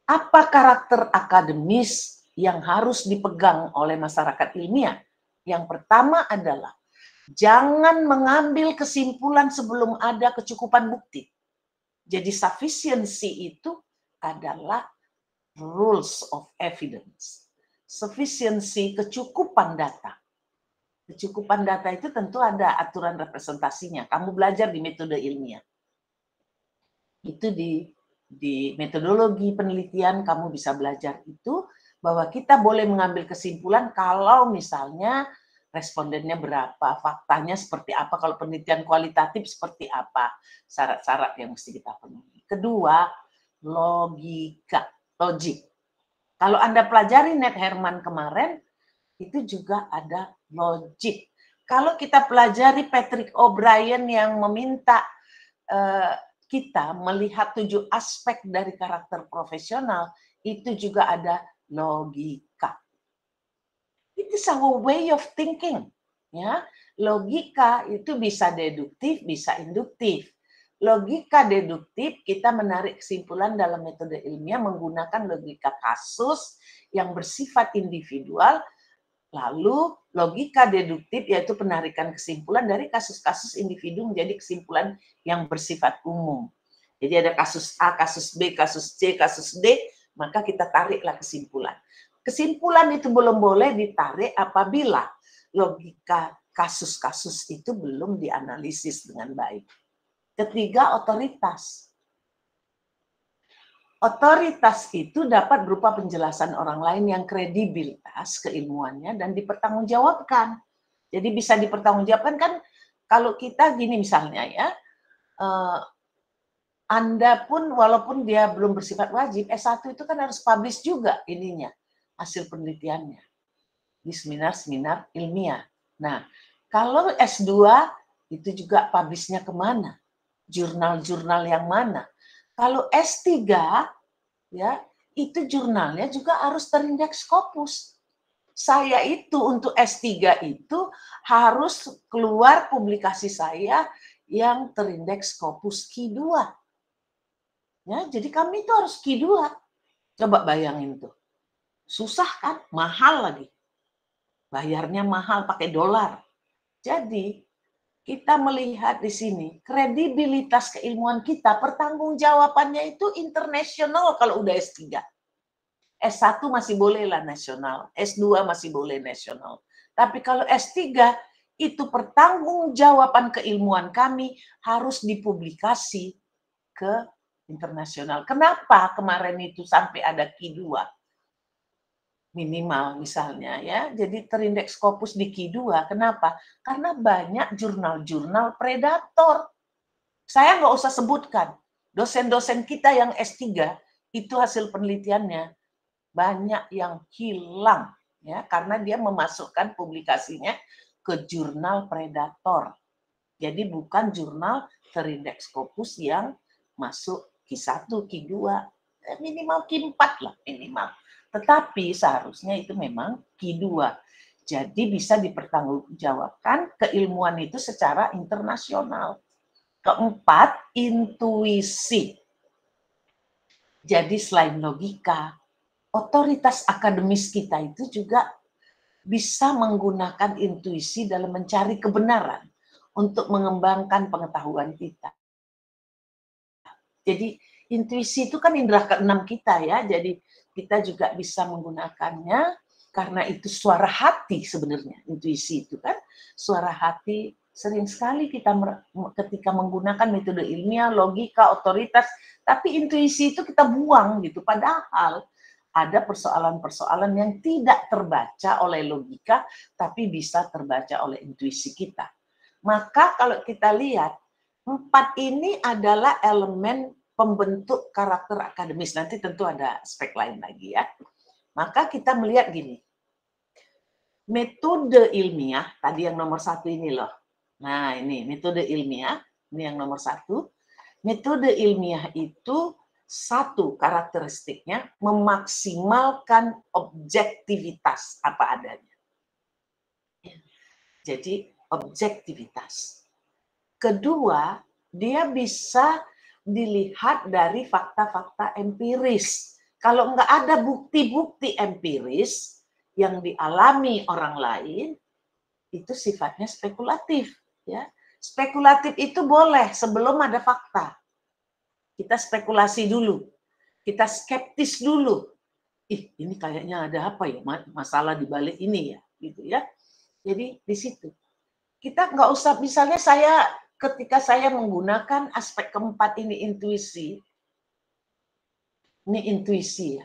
Apa karakter akademis yang harus dipegang oleh masyarakat ilmiah? Yang pertama adalah jangan mengambil kesimpulan sebelum ada kecukupan bukti. Jadi sufficiency itu adalah rules of evidence. Sufficiency, kecukupan data. Kecukupan data itu tentu ada aturan representasinya. Kamu belajar di metode ilmiah. Itu di metodologi penelitian kamu bisa belajar itu, bahwa kita boleh mengambil kesimpulan kalau misalnya respondennya berapa, faktanya seperti apa, kalau penelitian kualitatif seperti apa, syarat-syarat yang mesti kita penuhi. Kedua, logika, logik. Kalau Anda pelajari Ned Herman kemarin, itu juga ada logik. Kalau kita pelajari Patrick O'Brien yang meminta kita melihat 7 aspek dari karakter profesional, itu juga ada logika. It is our way of thinking. Ya, logika itu bisa deduktif, bisa induktif. Logika deduktif, kita menarik kesimpulan dalam metode ilmiah menggunakan logika kasus yang bersifat individual. Lalu logika deduktif yaitu penarikan kesimpulan dari kasus-kasus individu menjadi kesimpulan yang bersifat umum. Jadi ada kasus A, kasus B, kasus C, kasus D, maka kita tariklah kesimpulan. Kesimpulan itu belum boleh ditarik apabila logika kasus-kasus itu belum dianalisis dengan baik. Ketiga, otoritas. Otoritas itu dapat berupa penjelasan orang lain yang kredibilitas keilmuannya dan dipertanggungjawabkan. Jadi bisa dipertanggungjawabkan kan kalau kita gini misalnya ya, Anda pun walaupun dia belum bersifat wajib, S1 itu kan harus publish juga ininya, hasil penelitiannya di seminar-seminar ilmiah. Nah, kalau S2 itu juga publishnya kemana? Jurnal-jurnal yang mana? Kalau S3 ya, itu jurnalnya juga harus terindeks Scopus. Saya itu untuk S3 itu harus keluar publikasi saya yang terindeks Scopus Q2. Ya, jadi kami itu harus Q2. Coba bayangin tuh. Susah kan? Mahal lagi. Bayarnya mahal pakai dolar. Jadi kita melihat di sini kredibilitas keilmuan kita, pertanggungjawabannya itu internasional kalau udah S3. S1 masih boleh lah nasional, S2 masih boleh nasional. Tapi kalau S3 itu pertanggungjawaban keilmuan kami harus dipublikasi ke internasional. Kenapa kemarin itu sampai ada Q2? Minimal misalnya ya. Jadi terindeks Scopus di Q2. Kenapa? Karena banyak jurnal-jurnal predator. Saya nggak usah sebutkan. Dosen-dosen kita yang S3 itu hasil penelitiannya banyak yang hilang ya karena dia memasukkan publikasinya ke jurnal predator. Jadi bukan jurnal terindeks Scopus yang masuk Q1, Q2, minimal Q4 lah minimal. Tetapi seharusnya itu memang Q2. Jadi bisa dipertanggungjawabkan keilmuan itu secara internasional. Keempat, intuisi. Jadi selain logika, otoritas akademis kita itu juga bisa menggunakan intuisi dalam mencari kebenaran untuk mengembangkan pengetahuan kita. Jadi intuisi itu kan indera keenam kita ya, jadi kita juga bisa menggunakannya karena itu suara hati sebenarnya. Intuisi itu kan suara hati. Sering sekali kita ketika menggunakan metode ilmiah, logika, otoritas, tapi intuisi itu kita buang gitu. Padahal ada persoalan-persoalan yang tidak terbaca oleh logika, tapi bisa terbaca oleh intuisi kita. Maka kalau kita lihat, 4 ini adalah elemen pembentuk karakter akademis. Nanti tentu ada aspek lain lagi ya. Maka kita melihat gini, metode ilmiah, tadi yang nomor 1 ini loh. Nah ini metode ilmiah, ini yang nomor 1. Metode ilmiah itu satu karakteristiknya memaksimalkan objektivitas apa adanya. Jadi objektivitas. Kedua, dia bisa dilihat dari fakta-fakta empiris. Kalau nggak ada bukti-bukti empiris yang dialami orang lain, itu sifatnya spekulatif. Ya, spekulatif itu boleh sebelum ada fakta. Kita spekulasi dulu, kita skeptis dulu. Ini kayaknya ada apa ya masalah di balik ini ya, gitu ya. Jadi di situ kita nggak usah, misalnya saya ketika saya menggunakan aspek keempat ini intuisi ya.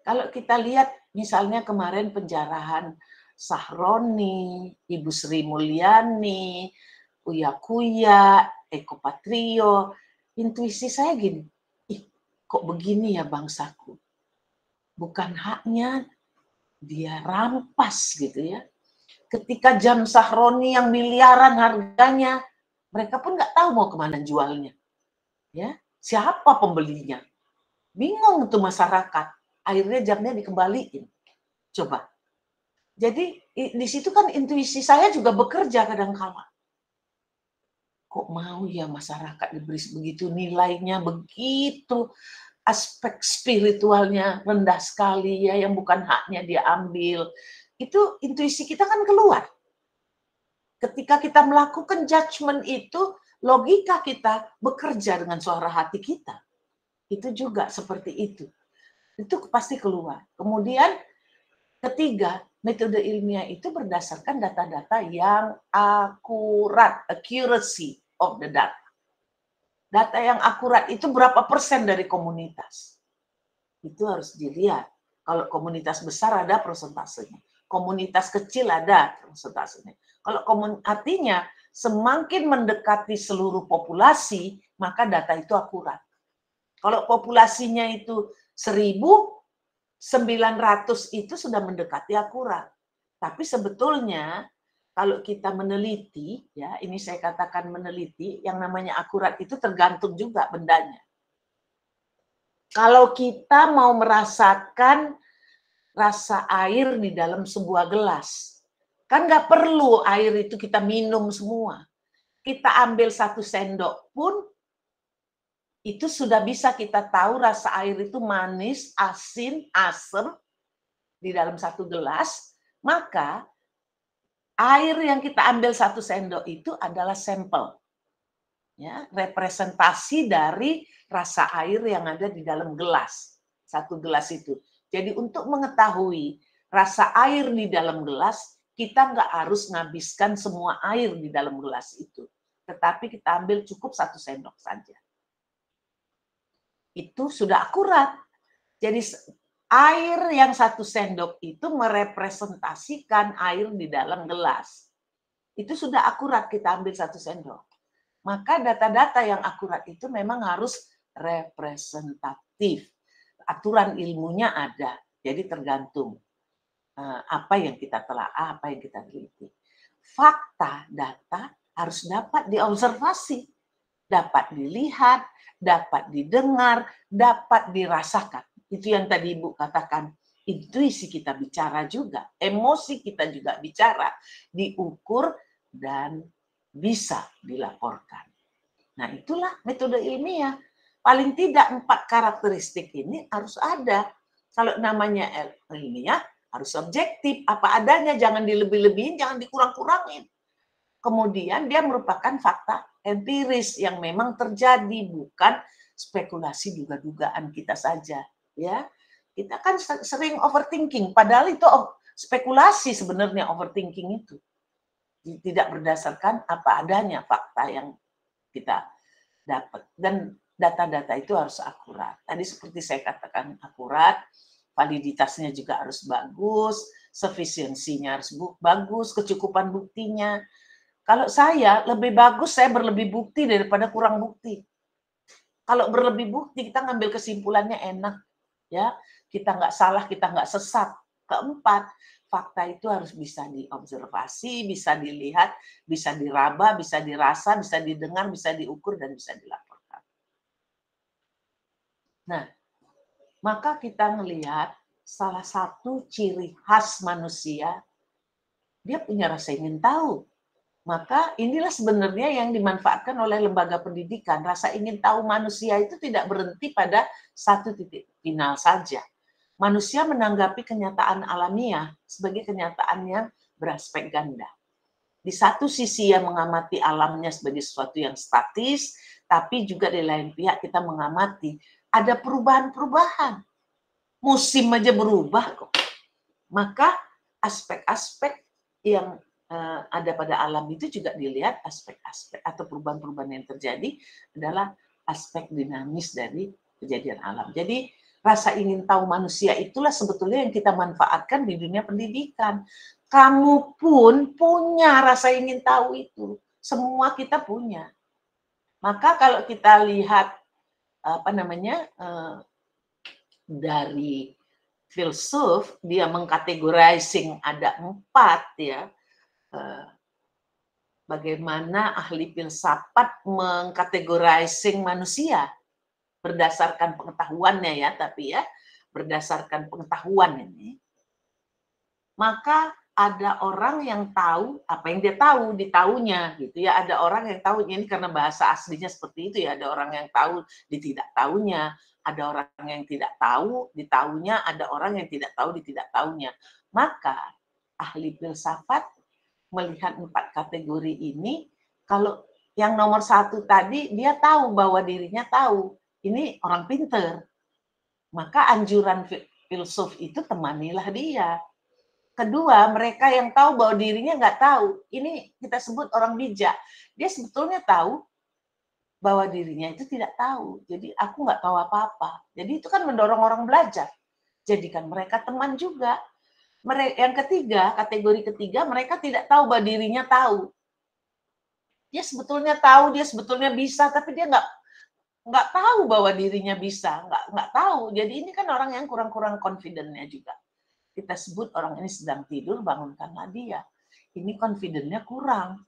Kalau kita lihat misalnya kemarin penjarahan Sahroni, Ibu Sri Mulyani, Uya Kuya, Eko Patrio, intuisi saya gini, kok begini ya bangsaku? Bukan haknya dia rampas gitu ya. Ketika jam Sahroni yang miliaran harganya, mereka pun nggak tahu mau kemana jualnya. Ya, siapa pembelinya? Bingung tuh masyarakat. Akhirnya jamnya dikembaliin. Coba. Jadi di situ kan intuisi saya juga bekerja kadang-kala. Kok mau ya masyarakat diberi begitu nilainya, begitu aspek spiritualnya rendah sekali ya, yang bukan haknya dia ambil. Itu intuisi kita kan keluar. Ketika kita melakukan judgement itu, logika kita bekerja dengan suara hati kita. Itu juga seperti itu. Itu pasti keluar. Kemudian ketiga, metode ilmiah itu berdasarkan data-data yang akurat, accuracy of the data. Data yang akurat itu berapa persen dari komunitas? Itu harus dilihat. Kalau komunitas besar ada persentasenya. Komunitas kecil ada persentasenya. Kalau artinya semakin mendekati seluruh populasi, maka data itu akurat. Kalau populasinya itu 1.900 itu sudah mendekati akurat. Tapi sebetulnya kalau kita meneliti, ya ini saya katakan meneliti, yang namanya akurat itu tergantung juga bendanya. Kalau kita mau merasakan rasa air di dalam sebuah gelas. Kan nggak perlu air itu kita minum semua. Kita ambil 1 sendok pun itu sudah bisa kita tahu rasa air itu manis, asin, asam di dalam 1 gelas. Maka air yang kita ambil 1 sendok itu adalah sampel. Ya, representasi dari rasa air yang ada di dalam gelas. 1 gelas itu. Jadi untuk mengetahui rasa air di dalam gelas, kita nggak harus menghabiskan semua air di dalam gelas itu. Tetapi kita ambil cukup 1 sendok saja. Itu sudah akurat. Jadi air yang 1 sendok itu merepresentasikan air di dalam gelas. Itu sudah akurat kita ambil 1 sendok. Maka data-data yang akurat itu memang harus representatif. Aturan ilmunya ada, jadi tergantung apa yang kita telaah, apa yang kita teliti. Fakta, data harus dapat diobservasi, dapat dilihat, dapat didengar, dapat dirasakan. Itu yang tadi Ibu katakan, intuisi kita bicara juga, emosi kita juga bicara, diukur dan bisa dilaporkan. Nah, itulah metode ilmiah. Paling tidak 4 karakteristik ini harus ada. Kalau namanya ilmiah, harus objektif, apa adanya, jangan dilebih-lebihin, jangan dikurang-kurangin. Kemudian dia merupakan fakta empiris yang memang terjadi, bukan spekulasi duga-dugaan kita saja. Ya, kita kan sering overthinking, padahal itu spekulasi sebenarnya overthinking itu. Tidak berdasarkan apa adanya fakta yang kita dapat. Dan data-data itu harus akurat. Tadi seperti saya katakan akurat, validitasnya juga harus bagus, sufisiensinya harus bagus, kecukupan buktinya. Kalau saya lebih bagus saya berlebih bukti daripada kurang bukti. Kalau berlebih bukti kita ngambil kesimpulannya enak, ya, kita nggak salah, kita nggak sesat. Keempat, fakta itu harus bisa diobservasi, bisa dilihat, bisa diraba, bisa dirasa, bisa didengar, bisa diukur, dan bisa dilaporkan. Nah, maka kita melihat salah satu ciri khas manusia, dia punya rasa ingin tahu. Maka inilah sebenarnya yang dimanfaatkan oleh lembaga pendidikan. Rasa ingin tahu manusia itu tidak berhenti pada 1 titik final saja. Manusia menanggapi kenyataan alamiah sebagai kenyataan yang beraspek ganda. Di satu sisi yang mengamati alamnya sebagai sesuatu yang statis, tapi juga di lain pihak kita mengamati ada perubahan-perubahan. Musim aja berubah kok. Maka aspek-aspek yang ada pada alam itu juga dilihat, aspek-aspek atau perubahan-perubahan yang terjadi adalah aspek dinamis dari kejadian alam. Jadi rasa ingin tahu manusia itulah sebetulnya yang kita manfaatkan di dunia pendidikan. Kamu pun punya rasa ingin tahu itu. Semua kita punya. Maka kalau kita lihat dari filsuf, dia mengkategorizing ada 4 ya. Bagaimana ahli filsafat mengkategorizing manusia berdasarkan pengetahuannya ya, tapi ya berdasarkan pengetahuan ini. Maka ada orang yang tahu apa yang dia tahu, ditahunya gitu ya. Ada orang yang tahu, ini karena bahasa aslinya seperti itu ya. Ada orang yang tahu di tidak tahunya, ada orang yang tidak tahu ditahunya, ada orang yang tidak tahu di tidak tahunya. Maka ahli filsafat melihat 4 kategori ini, kalau yang nomor 1 tadi dia tahu bahwa dirinya tahu, ini orang pinter. Maka anjuran filsuf itu temanilah dia. Kedua, mereka yang tahu bahwa dirinya nggak tahu, ini kita sebut orang bijak. Dia sebetulnya tahu bahwa dirinya itu tidak tahu. Jadi aku nggak tahu apa-apa. Jadi itu kan mendorong orang belajar. Jadikan mereka teman juga. Yang ketiga, kategori ketiga, mereka tidak tahu bahwa dirinya tahu. Dia sebetulnya tahu, dia sebetulnya bisa, tapi dia nggak tahu bahwa dirinya bisa, nggak tahu. Jadi ini kan orang yang kurang-kurang confident-nya juga. Kita sebut orang ini sedang tidur, bangunkanlah dia. Ini confident-nya kurang.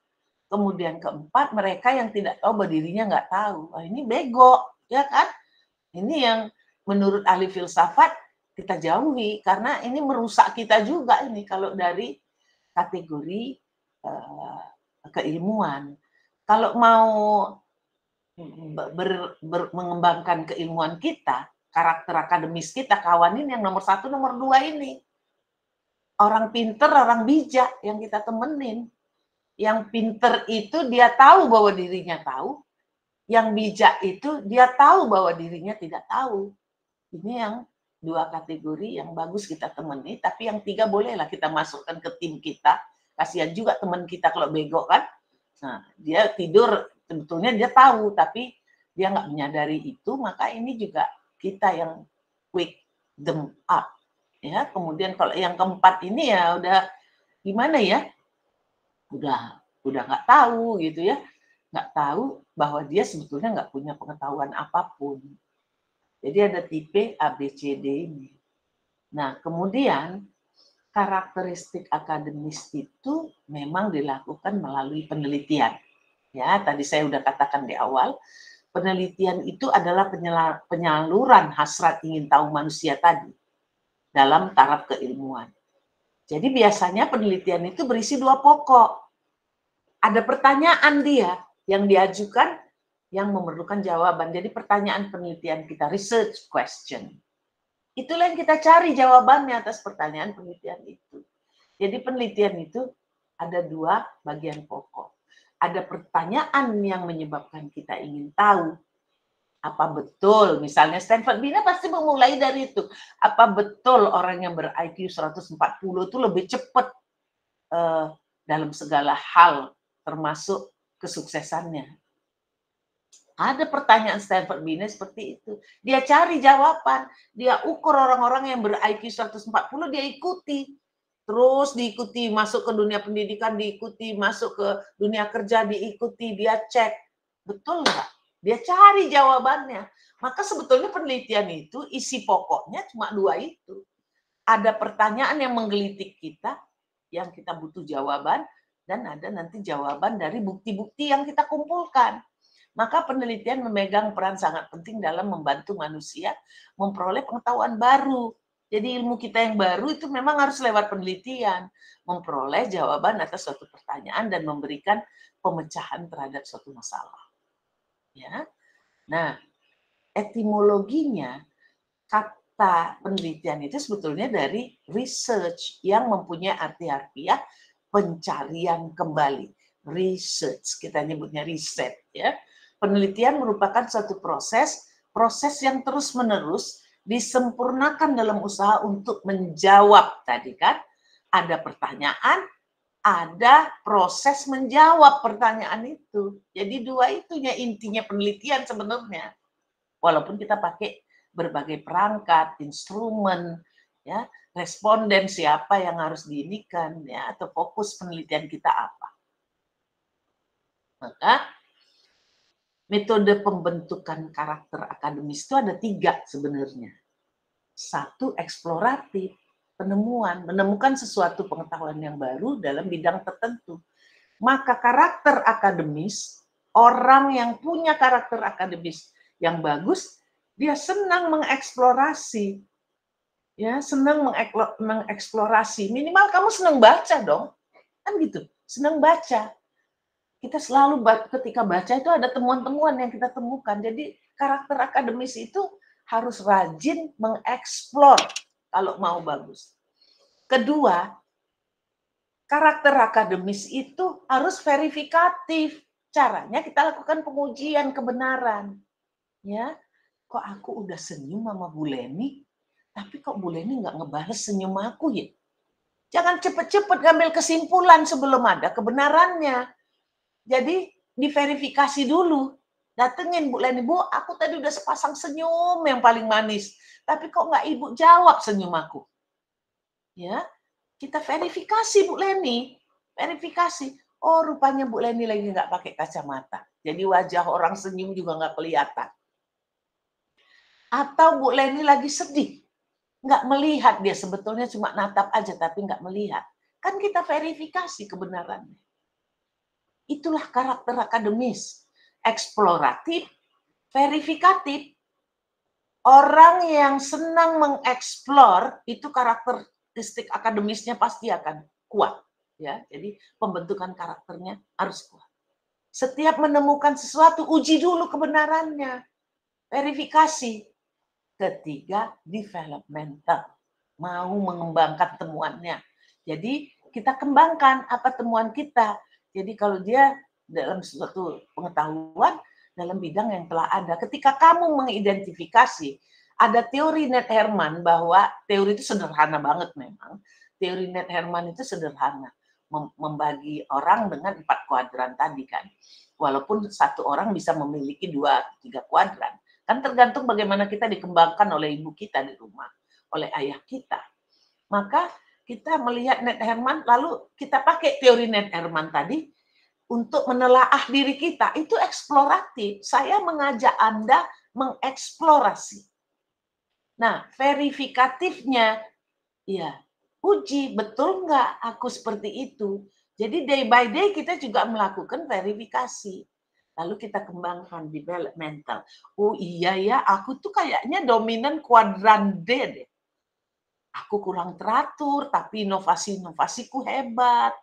Kemudian keempat, mereka yang tidak tahu bahwa dirinya nggak tahu. Ini bego, ya kan? Ini yang menurut ahli filsafat kita jauhi karena ini merusak kita juga ini kalau dari kategori keilmuan. Kalau mau mengembangkan keilmuan kita, karakter akademis kita, kawanin yang nomor 1, nomor 2 ini. Orang pinter, orang bijak yang kita temenin. Yang pinter itu dia tahu bahwa dirinya tahu, yang bijak itu dia tahu bahwa dirinya tidak tahu. Ini yang 2 kategori yang bagus kita temani, tapi yang 3 bolehlah kita masukkan ke tim kita. Kasihan juga teman kita kalau bego kan. Nah, dia tidur, sebetulnya dia tahu, tapi dia nggak menyadari itu, maka ini juga kita yang wake them up. Ya, kemudian kalau yang keempat ini ya udah gimana ya? Udah nggak tahu gitu ya. Nggak tahu bahwa dia sebetulnya nggak punya pengetahuan apapun. Jadi ada tipe A, B, C, D ini. Nah, kemudian karakteristik akademis itu memang dilakukan melalui penelitian. Ya, tadi saya sudah katakan di awal, penelitian itu adalah penyaluran hasrat ingin tahu manusia tadi dalam taraf keilmuan. Jadi biasanya penelitian itu berisi 2 pokok. Ada pertanyaan dia yang diajukan yang memerlukan jawaban. Jadi pertanyaan penelitian kita, research question. Itulah yang kita cari jawabannya atas pertanyaan penelitian itu. Jadi penelitian itu ada 2 bagian pokok. Ada pertanyaan yang menyebabkan kita ingin tahu. Apa betul, misalnya Stanford Bina pasti memulai dari itu. Apa betul orang yang ber-IQ 140 itu lebih cepat dalam segala hal, termasuk kesuksesannya? Ada pertanyaan Stanford Bina seperti itu. Dia cari jawaban, dia ukur orang-orang yang ber-IQ 140, dia ikuti. Terus diikuti, masuk ke dunia pendidikan, diikuti, masuk ke dunia kerja, diikuti, dia cek. Betul nggak? Dia cari jawabannya. Maka sebetulnya penelitian itu, isi pokoknya cuma 2 itu. Ada pertanyaan yang menggelitik kita, yang kita butuh jawaban, dan ada nanti jawaban dari bukti-bukti yang kita kumpulkan. Maka penelitian memegang peran sangat penting dalam membantu manusia memperoleh pengetahuan baru. Jadi ilmu kita yang baru itu memang harus lewat penelitian, memperoleh jawaban atas suatu pertanyaan dan memberikan pemecahan terhadap suatu masalah. Ya. Nah, etimologinya kata penelitian itu sebetulnya dari research yang mempunyai arti harfiah pencarian kembali. Research, kita nyebutnya riset ya. Penelitian merupakan suatu proses yang terus-menerus disempurnakan dalam usaha untuk menjawab tadi kan. Ada pertanyaan, ada proses menjawab pertanyaan itu. Jadi 2 itunya intinya penelitian sebenarnya. Walaupun kita pakai berbagai perangkat, instrumen, ya, responden siapa yang harus diinikan, ya, atau fokus penelitian kita apa. Maka metode pembentukan karakter akademis itu ada 3 sebenarnya. 1, eksploratif, penemuan, menemukan sesuatu pengetahuan yang baru dalam bidang tertentu. Maka karakter akademis, orang yang punya karakter akademis yang bagus, dia senang mengeksplorasi. Ya, senang mengeksplorasi. Minimal kamu senang baca dong. Kan gitu, senang baca. Kita selalu ketika baca itu ada temuan-temuan yang kita temukan. Jadi karakter akademis itu harus rajin mengeksplor kalau mau bagus. Kedua, karakter akademis itu harus verifikatif. Caranya kita lakukan pengujian kebenaran. Ya, kok aku udah senyum sama Bu Leni, tapi kok Bu Leni nggak ngebales senyum aku ya? Jangan cepet-cepet ngambil kesimpulan sebelum ada kebenarannya. Jadi diverifikasi dulu. Datengin Bu Leni, Bu, aku tadi udah sepasang senyum yang paling manis, tapi kok nggak Ibu jawab senyum aku? Ya, kita verifikasi Bu Leni, verifikasi. Oh, rupanya Bu Leni lagi nggak pakai kacamata. Jadi wajah orang senyum juga nggak kelihatan. Atau Bu Leni lagi sedih, nggak melihat, dia sebetulnya cuma natap aja tapi nggak melihat. Kan kita verifikasi kebenarannya. Itulah karakter akademis, eksploratif, verifikatif. Orang yang senang mengeksplor itu karakteristik akademisnya pasti akan kuat, ya. Jadi pembentukan karakternya harus kuat. Setiap menemukan sesuatu, uji dulu kebenarannya, verifikasi. Ketiga, developmental, mau mengembangkan temuannya. Jadi kita kembangkan apa temuan kita. Jadi kalau dia dalam suatu pengetahuan dalam bidang yang telah ada, ketika kamu mengidentifikasi, ada teori Ned Herman bahwa teori itu sederhana banget memang. Teori Ned Herman itu sederhana, membagi orang dengan 4 kuadran tadi kan. Walaupun satu orang bisa memiliki 2-3 kuadran. Kan tergantung bagaimana kita dikembangkan oleh ibu kita di rumah, oleh ayah kita. Maka kita melihat Ned Herman, lalu kita pakai teori Ned Herman tadi untuk menelaah diri kita. Itu eksploratif. Saya mengajak Anda mengeksplorasi. Nah, verifikatifnya, ya, uji, betul nggak aku seperti itu. Jadi day by day kita juga melakukan verifikasi. Lalu kita kembangkan developmental. Oh iya ya, aku tuh kayaknya dominan kuadran D deh. Aku kurang teratur, tapi inovasi-inovasiku hebat.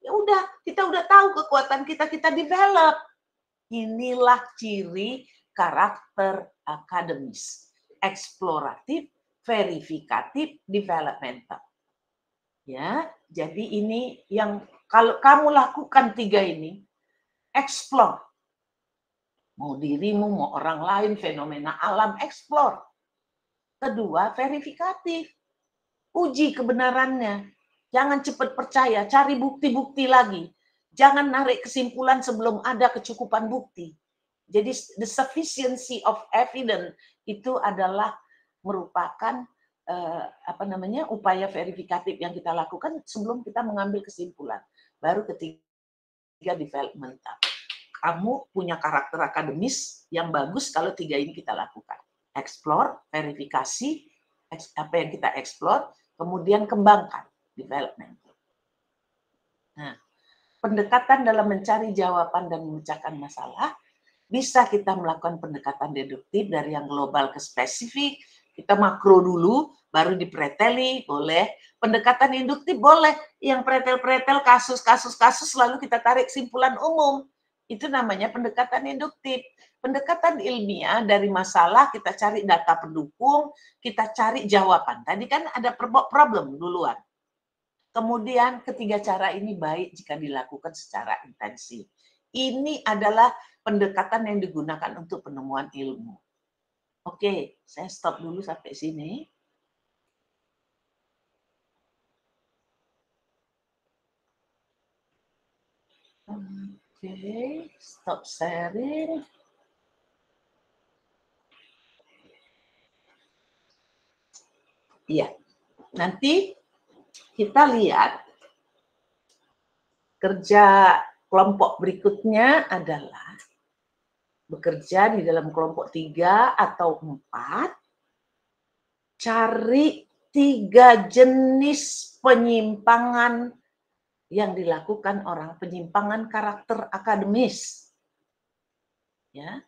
Ya udah, kita udah tahu kekuatan kita, kita develop. Inilah ciri karakter akademis. Eksploratif, verifikatif, developmental. Ya, jadi ini yang kalau kamu lakukan 3 ini, explore. Mau dirimu, mau orang lain, fenomena alam, explore. Kedua, verifikatif. Uji kebenarannya. Jangan cepat percaya, cari bukti-bukti lagi. Jangan narik kesimpulan sebelum ada kecukupan bukti. Jadi the sufficiency of evidence itu adalah merupakan upaya verifikatif yang kita lakukan sebelum kita mengambil kesimpulan. Baru ketiga, developmental. Kamu punya karakter akademis yang bagus kalau 3 ini kita lakukan. Explore, verifikasi, apa yang kita explore, kemudian kembangkan, development. Nah, pendekatan dalam mencari jawaban dan memecahkan masalah, bisa kita melakukan pendekatan deduktif dari yang global ke spesifik, kita makro dulu, baru dipreteli, boleh. Pendekatan induktif boleh, yang pretel-pretel kasus lalu kita tarik kesimpulan umum. Itu namanya pendekatan induktif. Pendekatan ilmiah dari masalah, kita cari data pendukung, kita cari jawaban. Tadi kan ada problem duluan. Kemudian ketiga cara ini baik jika dilakukan secara intensif. Ini adalah pendekatan yang digunakan untuk penemuan ilmu. Oke, saya stop dulu sampai sini. Oke, stop sharing. Iya, nanti kita lihat kerja kelompok berikutnya adalah bekerja di dalam kelompok 3 atau 4, cari 3 jenis penyimpangan yang dilakukan orang, penyimpangan karakter akademis. Ya.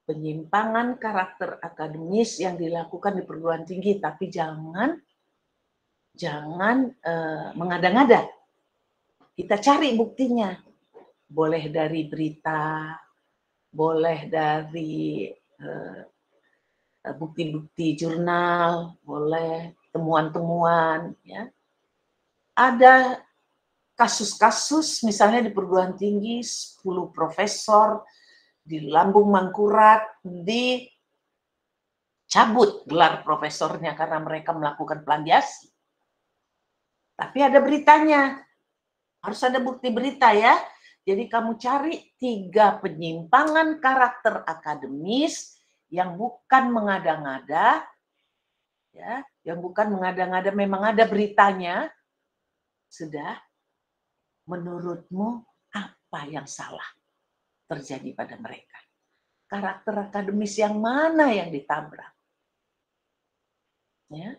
Penyimpangan karakter akademis yang dilakukan di perguruan tinggi, tapi jangan mengada-ngada. Kita cari buktinya. Boleh dari berita, boleh dari bukti-bukti jurnal, boleh temuan-temuan, ya. Ada kasus-kasus misalnya di perguruan tinggi 10 profesor di Lambung Mangkurat dicabut gelar profesornya karena mereka melakukan plagiasi. Tapi ada beritanya. Harus ada bukti berita ya. Jadi kamu cari 3 penyimpangan karakter akademis yang bukan mengada-ngada, ya, yang bukan mengada-ngada, memang ada beritanya. Sudah, menurutmu apa yang salah terjadi pada mereka? Karakter akademis yang mana yang ditabrak? Ya.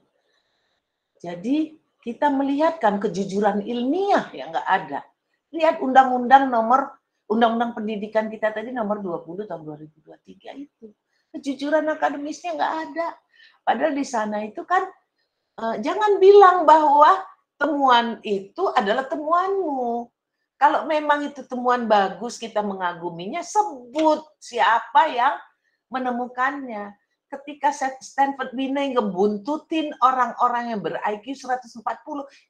Jadi kita melihatkan kejujuran ilmiah yang nggak ada. Lihat undang-undang pendidikan kita tadi nomor 20 tahun 2023 itu. Kejujuran akademisnya nggak ada. Padahal di sana itu kan jangan bilang bahwa temuan itu adalah temuanmu. Kalau memang itu temuan bagus, kita mengaguminya, sebut siapa yang menemukannya. Ketika Stanford Binet ngebuntutin orang-orang yang ber-IQ 140,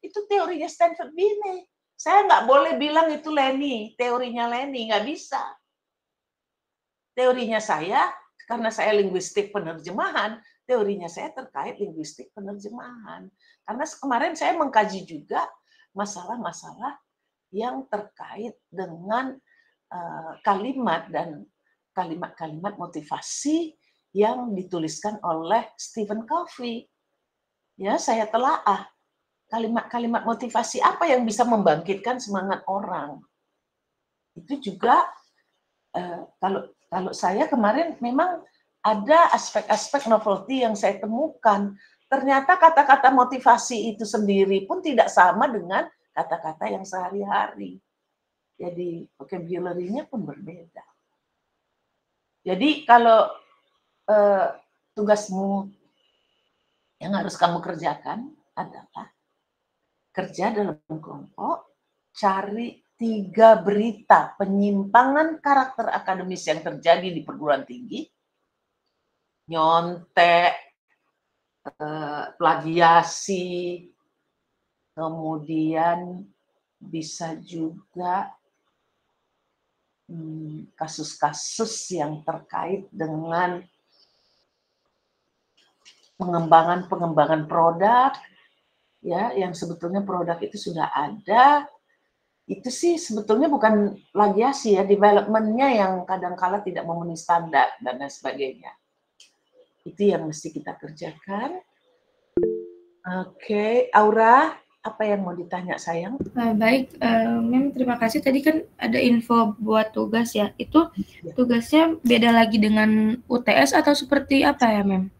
itu teorinya Stanford Binet. Saya nggak boleh bilang itu Lenny, teorinya Lenny, nggak bisa. Teorinya saya, karena saya linguistik penerjemahan, teorinya saya terkait linguistik penerjemahan. Karena kemarin saya mengkaji juga masalah-masalah yang terkait dengan kalimat dan kalimat-kalimat motivasi yang dituliskan oleh Stephen Covey. Ya, saya telaah kalimat-kalimat motivasi apa yang bisa membangkitkan semangat orang. Itu juga kalau saya kemarin memang ada aspek-aspek novelty yang saya temukan. Ternyata kata-kata motivasi itu sendiri pun tidak sama dengan kata-kata yang sehari-hari. Jadi vocabulary-nya pun berbeda. Jadi kalau tugasmu yang harus kamu kerjakan adalah kerja dalam kelompok, cari 3 berita penyimpangan karakter akademis yang terjadi di perguruan tinggi, nyontek, plagiasi, kemudian bisa juga kasus-kasus yang terkait dengan pengembangan produk, ya, yang sebetulnya produk itu sudah ada. Itu sih sebetulnya bukan plagiasi ya, development-nya yang kadang-kala tidak memenuhi standar dan lain sebagainya. Itu yang mesti kita kerjakan. Oke, Aura, apa yang mau ditanya sayang? Baik, Mem, terima kasih. Tadi kan ada info buat tugas ya. Itu tugasnya beda lagi dengan UTS atau seperti apa ya, Mem?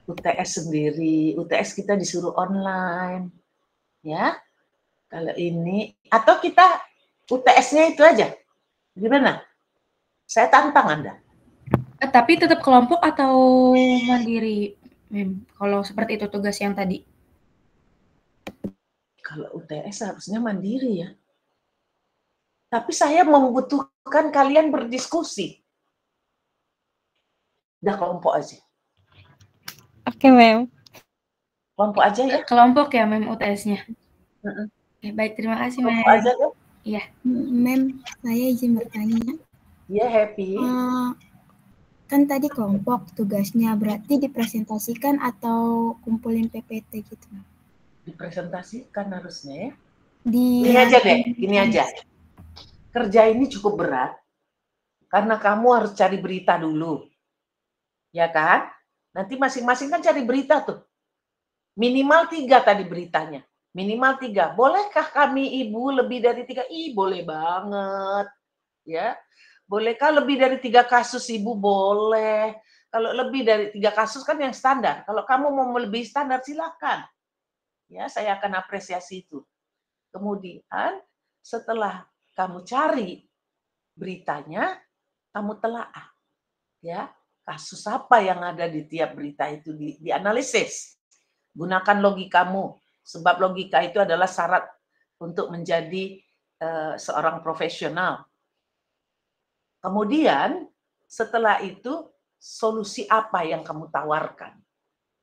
UTS sendiri, UTS kita disuruh online, ya. Kalau ini, atau kita UTS-nya itu aja, gimana? Saya tantang Anda. Tapi tetap kelompok atau mandiri, Mem? Kalau seperti itu tugas yang tadi. Kalau UTS harusnya mandiri ya. Tapi saya membutuhkan kalian berdiskusi. Udah kelompok aja. Oke, Mem. Kelompok aja ya. Kelompok ya, Mem, UTS-nya. Oke, baik, terima kasih, Mem. Kelompok aja ya. Iya. Mem, saya izin bertanya. Iya, Happy. Kan tadi kelompok tugasnya, berarti dipresentasikan atau kumpulin PPT gitu? Dipresentasikan harusnya ya. Gini aja deh, gini aja. Kerja ini cukup berat, karena kamu harus cari berita dulu. Ya kan? Nanti masing-masing kan cari berita tuh. Minimal 3 tadi beritanya. Minimal 3. Bolehkah kami ibu lebih dari 3? Boleh banget. Ya. Bolehkah lebih dari 3 kasus ibu? Boleh. Kalau lebih dari 3 kasus kan yang standar. Kalau kamu mau melebihi standar silakan. Ya, saya akan apresiasi itu. Kemudian setelah kamu cari beritanya, kamu telaah. Ya, kasus apa yang ada di tiap berita itu dianalisis. Gunakan logikamu, sebab logika itu adalah syarat untuk menjadi seorang profesional. Kemudian setelah itu solusi apa yang kamu tawarkan?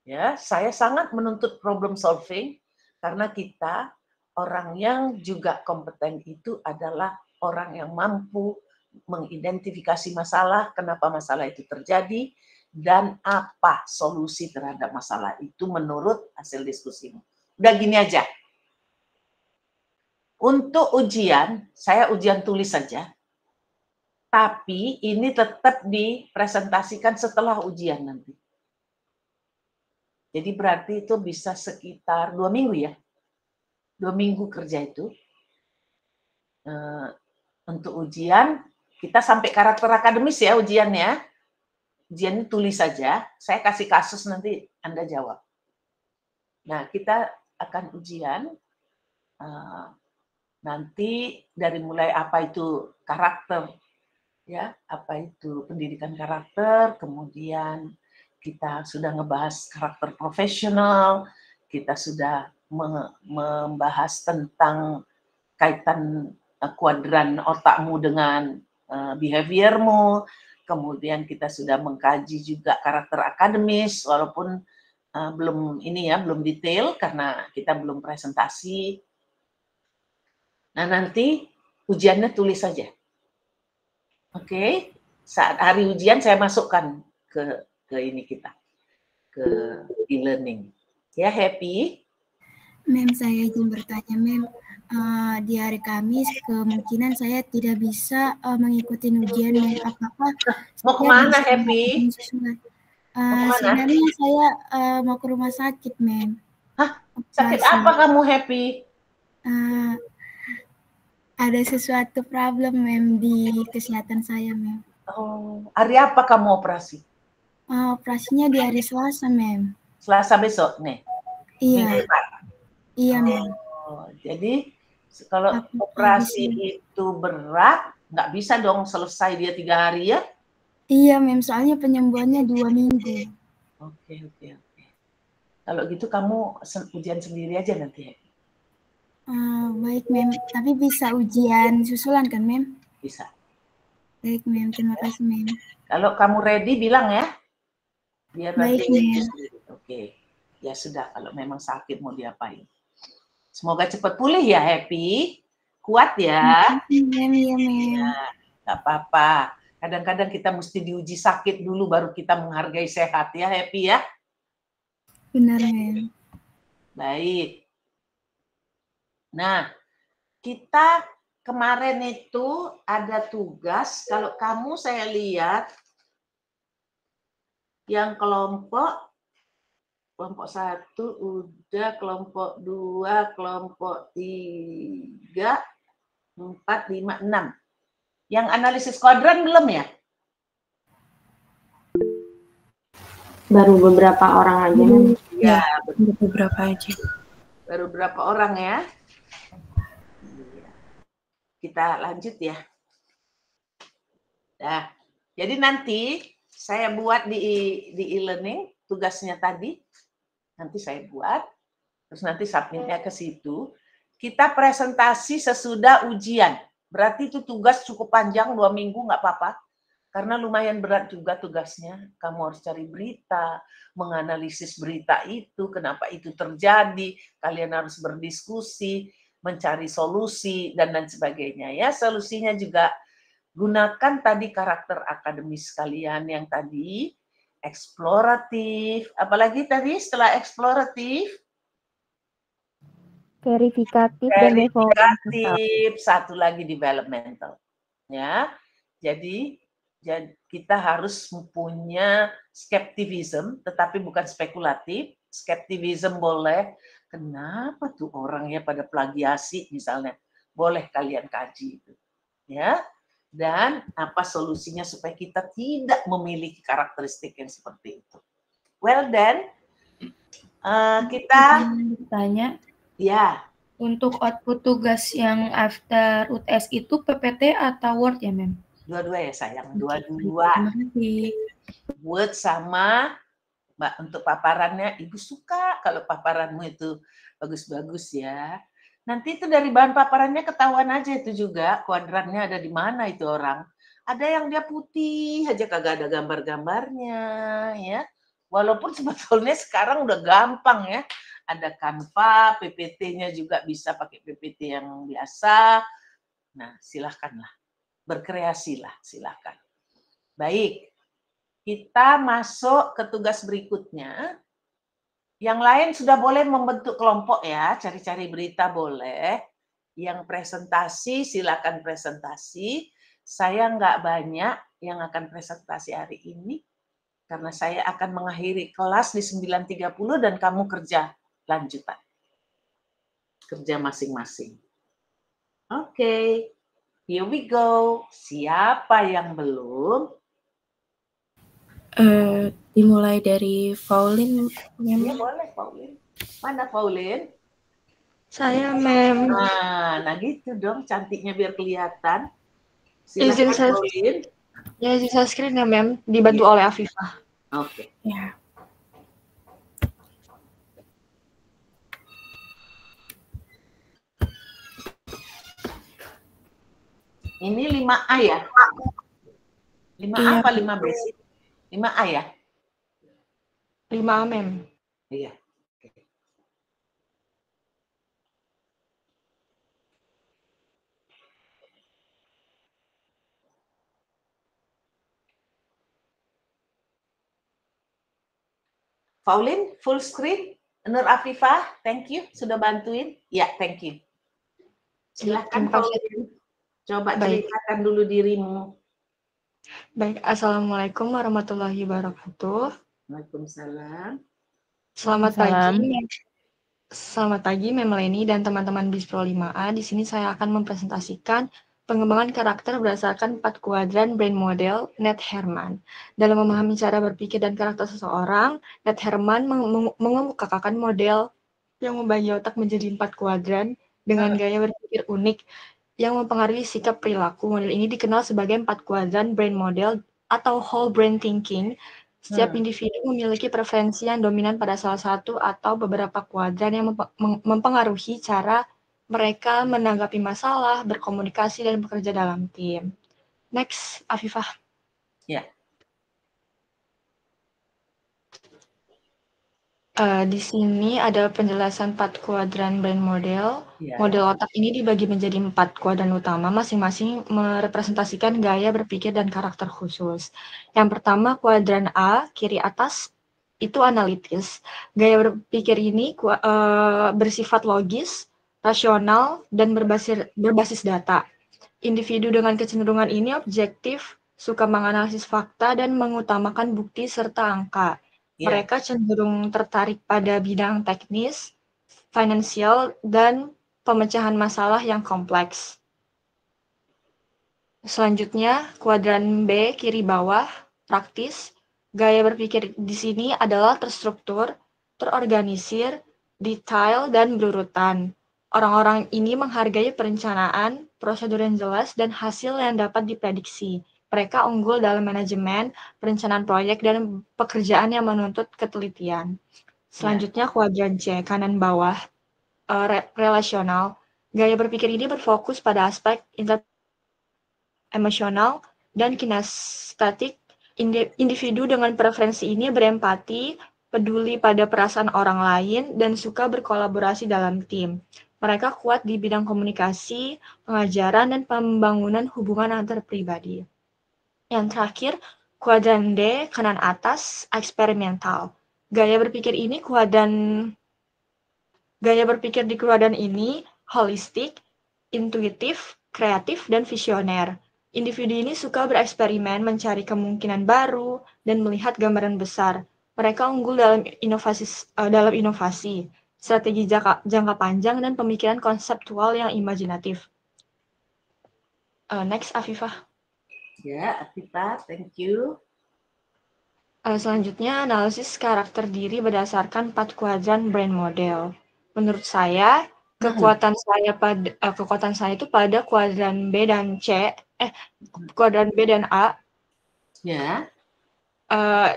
Ya, saya sangat menuntut problem solving karena kita orang yang juga kompeten itu adalah orang yang mampu mengidentifikasi masalah, kenapa masalah itu terjadi, dan apa solusi terhadap masalah itu menurut hasil diskusimu. Udah gini aja. Untuk ujian, saya ujian tulis saja. Tapi ini tetap dipresentasikan setelah ujian nanti. Jadi berarti itu bisa sekitar 2 minggu ya. 2 minggu kerja itu. Untuk ujian, kita sampai karakter akademis ya ujiannya. Ujiannya tulis saja. Saya kasih kasus nanti Anda jawab. Nah, kita akan ujian. Nanti dari mulai apa itu karakter ya, apa itu pendidikan karakter, kemudian kita sudah ngebahas karakter profesional, kita sudah membahas tentang kaitan kuadran otakmu dengan behaviormu, kemudian kita sudah mengkaji juga karakter akademis, walaupun belum ini ya, belum detail karena kita belum presentasi. Nah, nanti ujiannya tulis saja. Oke, saat hari ujian saya masukkan ke ini kita, ke e-learning. Ya, happy? Mem, saya izin bertanya, Mem. Di hari Kamis kemungkinan saya tidak bisa mengikuti ujian, Mem. Apakah mau kemana, Happy? Sebenarnya saya mau ke rumah sakit, Mem. Hah? Sakit apa kamu, Happy? Ada sesuatu problem, Mem, di kesehatan saya, Mem. Oh, hari apa kamu operasi? Operasinya di hari Selasa, Mem. Selasa besok, nih? Iya. Iya, Mem. Oh, jadi kalau operasi itu berat, nggak bisa dong selesai dia 3 hari ya? Iya, Mem. Soalnya penyembuhannya 2 minggu. Oke. Kalau gitu kamu ujian sendiri aja nanti ya? Baik, Mem. Tapi bisa ujian susulan kan, Mem? Bisa. Baik, Mem. Terima kasih, Mem. Kalau kamu ready, bilang ya. Biar baik, Mem. Oke. Ya sudah, kalau memang sakit mau diapain. Semoga cepat pulih ya, Happy. Kuat ya. Mem, ya, Mem. Ya, nggak apa-apa. Kadang-kadang kita mesti diuji sakit dulu baru kita menghargai sehat ya, Happy ya. Benar, Mem. Baik. Nah, kita kemarin itu ada tugas, kalau kamu saya lihat yang kelompok 1 udah, kelompok 2, kelompok 3, 4, 5, 6. Yang analisis kuadran belum ya? Baru beberapa orang aja. Ya, beberapa aja. Baru berapa orang ya? Kita lanjut ya. Nah, jadi nanti saya buat di e-learning tugasnya tadi. Nanti saya buat, terus nanti submitnya ke situ. Kita presentasi sesudah ujian. Berarti itu tugas cukup panjang, 2 minggu nggak apa-apa. Karena lumayan berat juga tugasnya. Kamu harus cari berita, menganalisis berita itu, kenapa itu terjadi. Kalian harus berdiskusi, mencari solusi, dan lain sebagainya. Ya, solusinya juga gunakan tadi karakter akademis kalian yang tadi, eksploratif, apalagi tadi setelah eksploratif? Verifikatif, satu lagi developmental. Ya, jadi kita harus mempunyai skepticism, tetapi bukan spekulatif. Skepticism boleh. Kenapa tuh orangnya pada plagiasi misalnya? Boleh kalian kaji itu. Ya. Dan apa solusinya supaya kita tidak memiliki karakteristik yang seperti itu. Well then, kita tanya. Ya. Untuk output tugas yang after UTS itu PPT atau Word ya, Mem? Dua-dua ya sayang, dua-dua. Word sama Mbak, untuk paparannya, Ibu suka kalau paparanmu itu bagus-bagus ya. Nanti itu dari bahan paparannya ketahuan aja itu juga, kuadrannya ada di mana itu orang. Ada yang dia putih aja, kagak ada gambar-gambarnya ya. Walaupun sebetulnya sekarang udah gampang ya. Ada Canva, PPT-nya juga bisa pakai PPT yang biasa. Nah, silahkanlah. Berkreasilah, silahkan. Baik. Kita masuk ke tugas berikutnya. Yang lain sudah boleh membentuk kelompok ya, cari-cari berita boleh. Yang presentasi, silakan presentasi. Saya nggak banyak yang akan presentasi hari ini, karena saya akan mengakhiri kelas di 9.30 dan kamu kerja lanjutan. Kerja masing-masing. Oke, here we go. Siapa yang belum? Dimulai dari Pauline. Ya boleh, Pauline. Mana Pauline? Saya, Mem. Nah gitu dong, cantiknya biar kelihatan. Silakan, Pauline. Ya, sisa screen ya, Mem. Dibantu oleh Afifah. Oke. Ya. Ini 5A ya? 5A Iya. apa 5B sih? 5A ya? 5A, Mem. Iya. Pauline, full screen. Nur Afifah, thank you sudah bantuin. Ya, thank you. Silahkan Pauline. Coba ceritakan dulu dirimu. Baik, Assalamualaikum warahmatullahi wabarakatuh. Waalaikumsalam. Selamat pagi, Mem Leni dan teman-teman Bispro 5A. Di sini saya akan mempresentasikan pengembangan karakter berdasarkan 4 kuadran brain model Ned Herman. Dalam memahami cara berpikir dan karakter seseorang, Ned Herman mengemukakan model yang membagi otak menjadi 4 kuadran dengan gaya berpikir unik yang mempengaruhi sikap perilaku. Model ini dikenal sebagai 4 kuadran brain model atau whole brain thinking. Setiap individu memiliki preferensi yang dominan pada salah satu atau beberapa kuadran yang mempengaruhi cara mereka menanggapi masalah, berkomunikasi, dan bekerja dalam tim. Next, Afifah. Ya. Di sini ada penjelasan 4 kuadran brain model. Ya. Model otak ini dibagi menjadi 4 kuadran utama, masing-masing merepresentasikan gaya berpikir dan karakter khusus. Yang pertama, kuadran A, kiri atas, itu analitis. Gaya berpikir ini bersifat logis, rasional, dan berbasis data. Individu dengan kecenderungan ini objektif, suka menganalisis fakta, dan mengutamakan bukti serta angka. Mereka cenderung tertarik pada bidang teknis, finansial, dan pemecahan masalah yang kompleks. Selanjutnya, kuadran B kiri bawah, praktis. Gaya berpikir di sini adalah terstruktur, terorganisir, detail, dan berurutan. Orang-orang ini menghargai perencanaan, prosedur yang jelas, dan hasil yang dapat diprediksi. Mereka unggul dalam manajemen, perencanaan proyek, dan pekerjaan yang menuntut ketelitian. Selanjutnya, kuadran C, kanan bawah, relasional. Gaya berpikir ini berfokus pada aspek emosional, dan kinestetik. Individu dengan preferensi ini berempati, peduli pada perasaan orang lain, dan suka berkolaborasi dalam tim. Mereka kuat di bidang komunikasi, pengajaran, dan pembangunan hubungan antar pribadi. Yang terakhir, kuadran D, kanan atas, eksperimental. Gaya berpikir di kuadran ini holistik, intuitif, kreatif, dan visioner. Individu ini suka bereksperimen, mencari kemungkinan baru, dan melihat gambaran besar. Mereka unggul dalam inovasi, strategi jangka panjang, dan pemikiran konseptual yang imajinatif. Next, Afifah. Ya, Afifah, thank you. Selanjutnya, analisis karakter diri berdasarkan 4 kuadran brain model. Menurut saya, kekuatan saya itu pada kuadran B dan C, kuadran B dan A. Ya.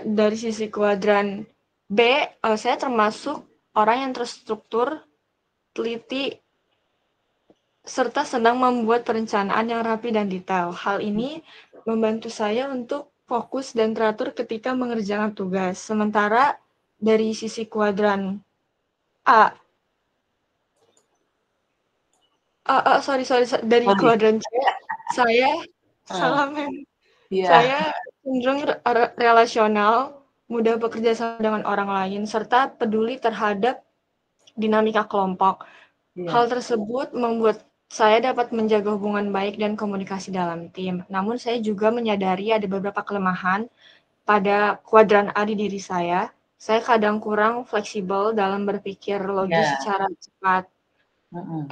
Dari sisi kuadran B, saya termasuk orang yang terstruktur, teliti, serta sedang membuat perencanaan yang rapi dan detail. Hal ini membantu saya untuk fokus dan teratur ketika mengerjakan tugas. Sementara dari sisi kuadran A, dari kuadran C, saya saya cenderung relasional, mudah bekerja sama dengan orang lain, serta peduli terhadap dinamika kelompok. Hal tersebut membuat saya dapat menjaga hubungan baik dan komunikasi dalam tim. Namun saya juga menyadari ada beberapa kelemahan pada kuadran A di diri saya. Saya kadang kurang fleksibel dalam berpikir logis secara cepat.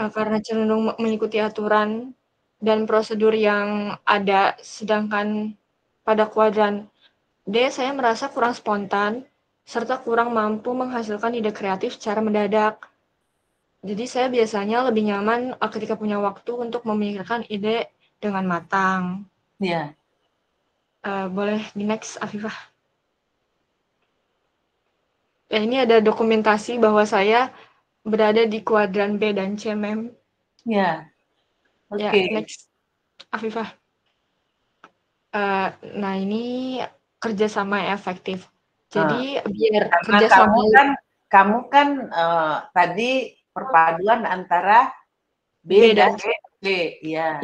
Karena cenderung mengikuti aturan dan prosedur yang ada, sedangkan pada kuadran D saya merasa kurang spontan, serta kurang mampu menghasilkan ide kreatif secara mendadak. Jadi saya biasanya lebih nyaman ketika punya waktu untuk memikirkan ide dengan matang. Iya. Boleh di next, Afifah. Ya, ini ada dokumentasi bahwa saya berada di kuadran B dan C, Mem. Ya, oke. Ya, next, Afifah. Nah, ini kerjasama yang efektif. Jadi biar kerjasama kamu kan tadi perpaduan antara B dan C, ya.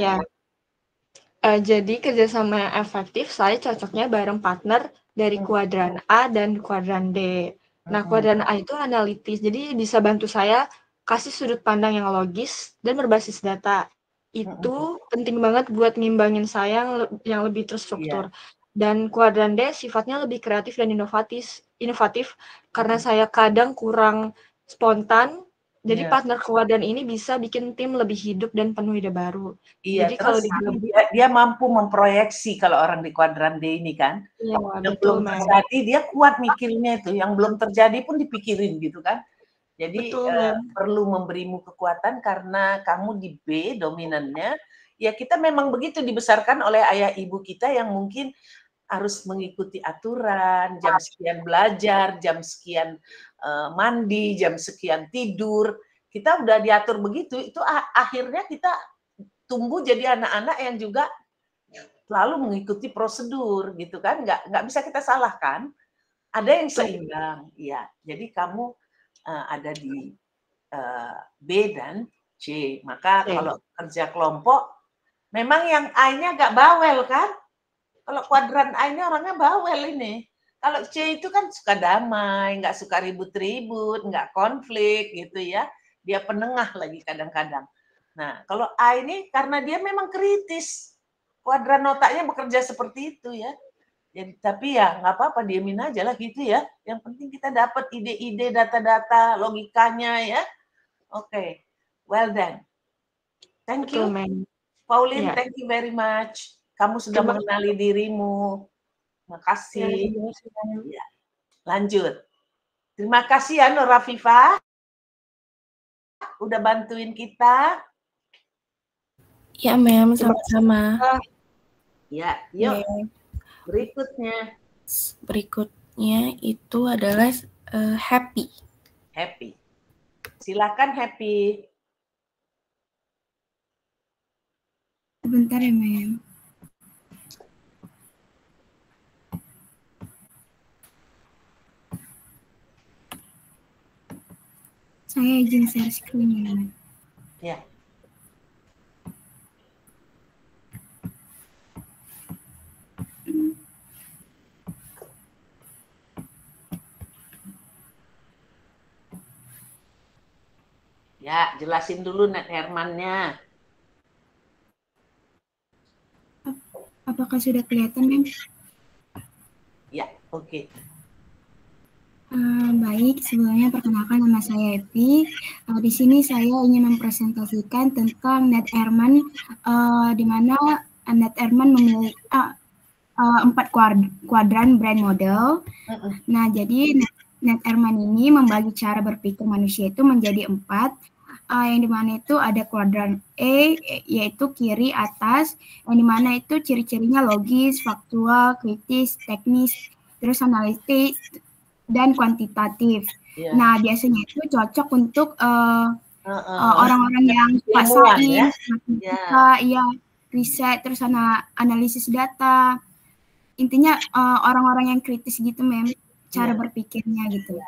Jadi kerjasama yang efektif saya cocoknya bareng partner dari kuadran A dan kuadran D. Nah, kuadran A itu analitis, jadi bisa bantu saya kasih sudut pandang yang logis dan berbasis data. Itu penting banget buat ngimbangin saya yang lebih terstruktur. Dan kuadran D sifatnya lebih kreatif dan inovatif karena saya kadang kurang spontan. Jadi partner kuadran ini bisa bikin tim lebih hidup dan penuh ide baru. Iya, jadi terus kalau dia mampu memproyeksi kalau orang di kuadran D ini kan. Iya, yang belum terjadi dia kuat mikirnya itu, yang belum terjadi pun dipikirin gitu kan. Jadi perlu memberimu kekuatan karena kamu di B dominannya. Ya kita memang begitu dibesarkan oleh ayah ibu kita yang mungkin harus mengikuti aturan, jam sekian belajar, jam sekian mandi, jam sekian tidur. Kita udah diatur begitu, itu akhirnya kita tumbuh jadi anak-anak yang juga selalu mengikuti prosedur gitu kan, nggak bisa kita salahkan. Ada yang seimbang, ya. Jadi kamu ada di B dan C. Maka kalau kerja kelompok, memang yang A-nya agak bawel kan? Kalau kuadran A ini orangnya bawel ini. Kalau C itu kan suka damai, nggak suka ribut-ribut, nggak konflik gitu ya. Dia penengah lagi kadang-kadang. Nah, kalau A ini karena dia memang kritis. Kuadran otaknya bekerja seperti itu ya. Jadi, tapi ya nggak apa-apa, diemin aja lah gitu ya. Yang penting kita dapat ide-ide, data-data, logikanya ya. Oke, well done. Thank you, Pauline. Thank you very much. Kamu sudah mengenali dirimu. Terima kasih. Ya. Lanjut. Terima kasih ya Nur Afifah. Udah bantuin kita. Ya, Mem, sama-sama. Ya, yuk. Berikutnya. Berikutnya itu adalah happy. Happy. Silakan Happy. Sebentar ya, Mem. Saya izin share screen ya, Mem. Ya. Ya, jelasin dulu Net Hermannya. Apakah sudah kelihatan, Mem? Ya, oke. Baik, sebelumnya perkenalkan nama saya Epi. Di sini saya ingin mempresentasikan tentang Net Herman, di mana Net Herman memiliki 4 kuadran brand model. Nah, jadi Net Herman ini membagi cara berpikir manusia itu menjadi 4. Yang dimana itu ada kuadran E, yaitu kiri atas, yang dimana itu ciri-cirinya logis, faktual, kritis, teknis, terus analitis, dan kuantitatif. Nah, biasanya itu cocok untuk orang-orang yang suka sains, matematika, riset, terus analisis data. Intinya orang-orang yang kritis gitu, Mem, cara berpikirnya gitu.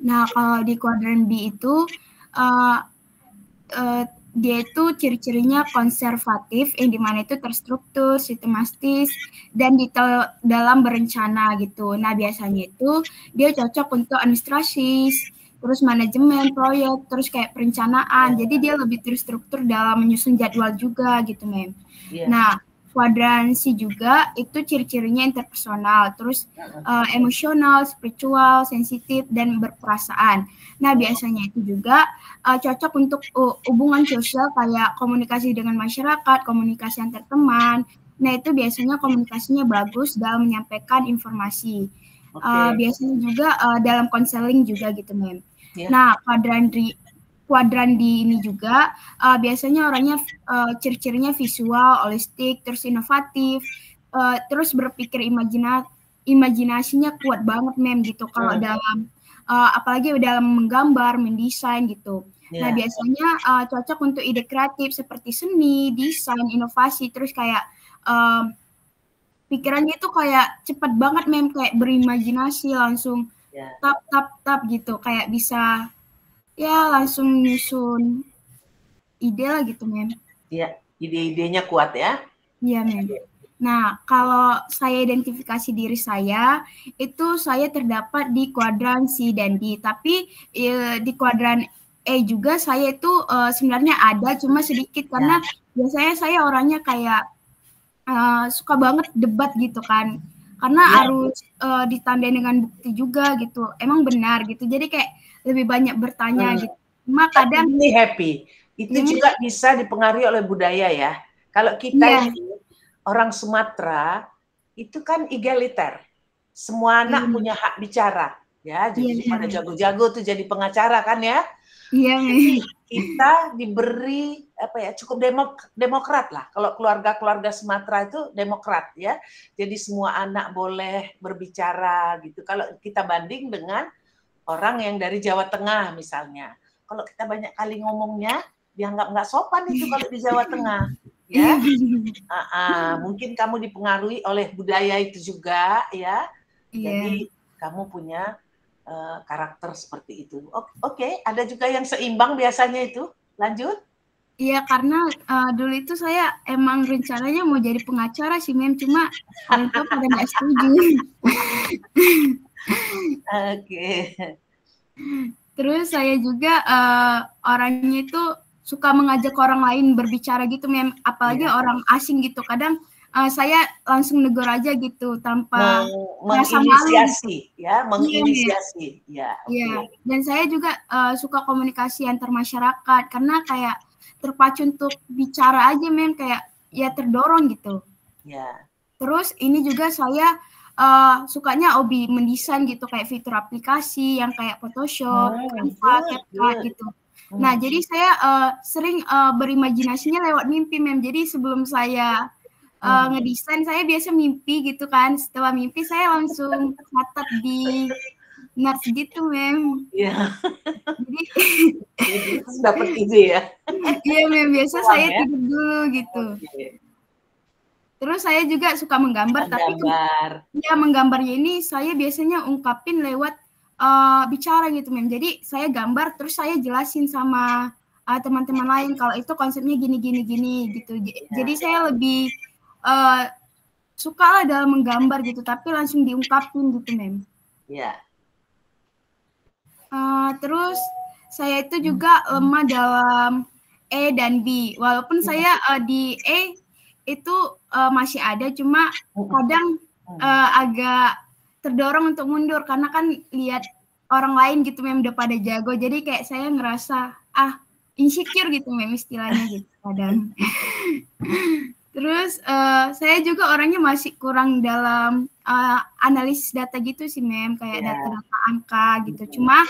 Nah, kalau di kuadran B itu dia itu ciri-cirinya konservatif, yang dimana itu terstruktur, sistematis, dan detail dalam berencana gitu. Nah, biasanya itu dia cocok untuk administrasi, terus manajemen proyek, terus kayak perencanaan. Jadi dia lebih terstruktur dalam menyusun jadwal juga gitu, Mem. Nah, kuadran C juga itu ciri-cirinya interpersonal, terus emosional, spiritual, sensitif, dan berperasaan. Nah, biasanya itu juga cocok untuk hubungan sosial kayak komunikasi dengan masyarakat, komunikasi antar teman. Nah, itu biasanya komunikasinya bagus dalam menyampaikan informasi. Biasanya juga dalam konseling juga gitu, Mem. Nah, kuadran di ini juga biasanya orangnya ciri-cirinya visual, holistik, terus inovatif, terus berpikir imajinasinya kuat banget mem gitu kalau dalam apalagi dalam menggambar, mendesain gitu. Nah biasanya cocok untuk ide kreatif seperti seni, desain, inovasi, terus kayak pikirannya itu kayak cepat banget mem, kayak berimajinasi langsung tap gitu, kayak bisa ya langsung nyusun ide lah gitu mem. Iya, ide-idenya kuat ya. Iya mem. Nah, kalau saya identifikasi diri saya, itu saya terdapat di kuadran C dan D. Tapi di kuadran E juga saya itu sebenarnya ada, cuma sedikit. Karena biasanya saya orangnya kayak suka banget debat gitu kan. Karena harus ditandai dengan bukti juga gitu. Emang benar gitu. Jadi kayak lebih banyak bertanya gitu. Cuma kadang... Ini happy. Itu juga bisa dipengaruhi oleh budaya ya. Kalau kita ini orang Sumatera itu kan egaliter, semua anak punya hak bicara, ya. Jadi pada jago-jago tuh jadi pengacara kan ya. Iya. Kita diberi apa ya, cukup demokrat lah. Kalau keluarga-keluarga Sumatera itu demokrat ya. Jadi semua anak boleh berbicara gitu. Kalau kita banding dengan orang yang dari Jawa Tengah misalnya, kalau kita banyak kali ngomongnya dianggap nggak sopan itu kalau di Jawa Tengah. Ya, mungkin kamu dipengaruhi oleh budaya itu juga ya. Jadi kamu punya karakter seperti itu. Oke, ada juga yang seimbang biasanya itu. Lanjut. Iya, karena dulu itu saya emang rencananya mau jadi pengacara sih mem, cuma orang tua pada nggak setuju. Oke. Terus saya juga orangnya itu suka mengajak orang lain berbicara gitu mem, apalagi orang asing gitu. Kadang saya langsung negur aja gitu tanpa menginisiasi ya, menginisiasi ya. Iya. Dan saya juga suka komunikasi antar masyarakat karena kayak terpacu untuk bicara aja mem, kayak ya terdorong gitu. Ya. Terus ini juga saya sukanya hobi mendesain gitu, kayak fitur aplikasi yang kayak Photoshop, Canva, CapCut gitu. Nah, jadi saya sering berimajinasinya lewat mimpi, mem. Jadi sebelum saya ngedesain, saya biasa mimpi gitu kan. Setelah mimpi, saya langsung catat di notes gitu, mem. Iya. Jadi dapat ide ya. Iya, mem. Biasa saya tidur dulu gitu. Terus saya juga suka menggambar, tapi menggambarnya ini saya biasanya ungkapin lewat bicara gitu mem. Jadi saya gambar terus saya jelasin sama teman-teman lain kalau itu konsepnya gini gitu. Jadi saya lebih suka lah dalam menggambar gitu, tapi langsung diungkapin gitu mem. Iya. Terus saya itu juga lemah dalam E dan B. Walaupun saya di E itu masih ada, cuma kadang agak terdorong untuk mundur karena kan lihat orang lain gitu mem udah pada jago, jadi kayak saya ngerasa insecure gitu mem istilahnya gitu kadang. Terus saya juga orangnya masih kurang dalam analisis data gitu sih mem, kayak data-data angka gitu. Cuma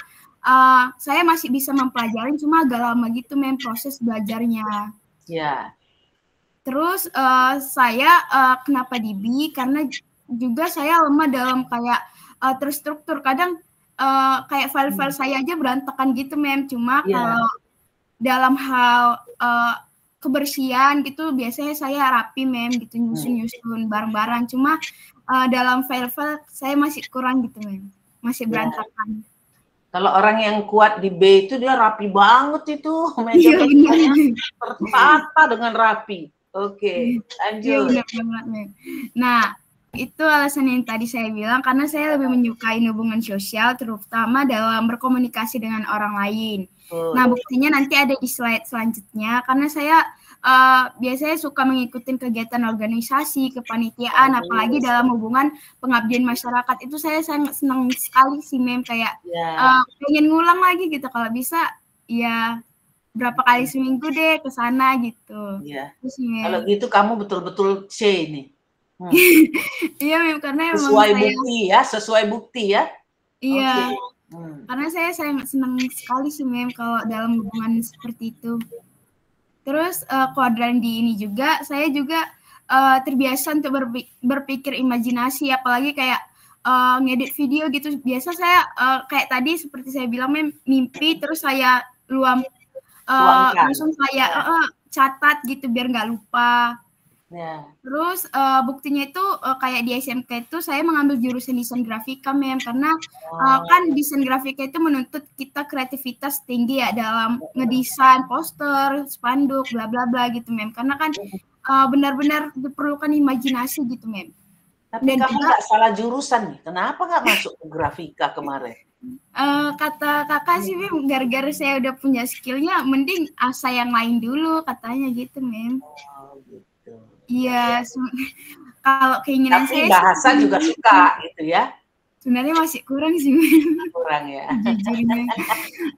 saya masih bisa mempelajari, cuma agak lama gitu mem proses belajarnya. Ya. Terus saya kenapa di B, karena juga saya lemah dalam kayak terstruktur. Kadang kayak file-file saya aja berantakan gitu mem. Cuma kalau dalam hal kebersihan gitu biasanya saya rapi mem gitu, nyusun barang-barang. Cuma dalam file-file saya masih kurang gitu mem, masih berantakan. Kalau orang yang kuat di B itu dia rapi banget itu, meja-mejanya tertata dengan rapi. Oke, lanjut. Nah, itu alasan yang tadi saya bilang, karena saya lebih menyukai hubungan sosial, terutama dalam berkomunikasi dengan orang lain. Nah, buktinya nanti ada di slide selanjutnya, karena saya biasanya suka mengikuti kegiatan organisasi, kepanitiaan, apalagi dalam hubungan pengabdian masyarakat. Itu saya sangat senang sekali sih, mem, kayak pengen ngulang lagi gitu, kalau bisa ya berapa kali seminggu deh ke sana gitu. Iya. Kalau gitu kamu betul-betul C ini. Iya, mem, karena sesuai bukti ya, sesuai bukti ya. Iya. Karena saya sangat senang sekali sih mem kalau dalam hubungan seperti itu. Terus kuadran D ini juga saya juga terbiasa untuk berpikir imajinasi, apalagi kayak ngedit video gitu. Biasa saya kayak tadi seperti saya bilang mimpi terus saya langsung saya catat gitu biar nggak lupa. Terus buktinya itu kayak di SMK itu saya mengambil jurusan desain grafika karena kan desain grafika itu menuntut kita kreativitas tinggi ya dalam ngedesain poster, spanduk, bla bla bla gitu karena kan benar-benar diperlukan imajinasi gitu Tapi dan kamu nggak salah jurusan nih, kenapa nggak masuk ke grafika kemarin? Kata kakak sih gara-gara saya udah punya skillnya, mending asa yang lain dulu katanya gitu Oh, gitu. Iya, kalau keinginan tapi saya bahasa sih, juga suka gitu ya? Sebenarnya masih kurang sih. Kurang ya. Jujurnya.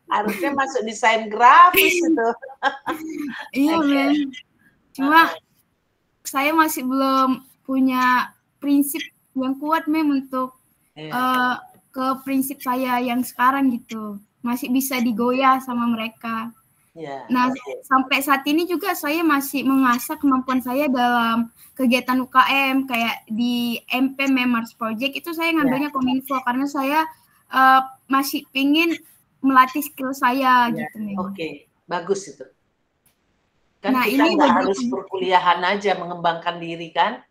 Harusnya masuk desain grafis itu. Iya, cuma saya masih belum punya prinsip yang kuat untuk ke prinsip saya yang sekarang gitu. Masih bisa digoyah sama mereka. Nah, sampai saat ini juga saya masih mengasah kemampuan saya dalam kegiatan UKM kayak di MP Memers Project itu saya ngambilnya Kominfo karena saya masih pingin melatih skill saya gitu. Oke, bagus itu. Kan nah, kita nggak harus perkuliahan aja mengembangkan diri kan?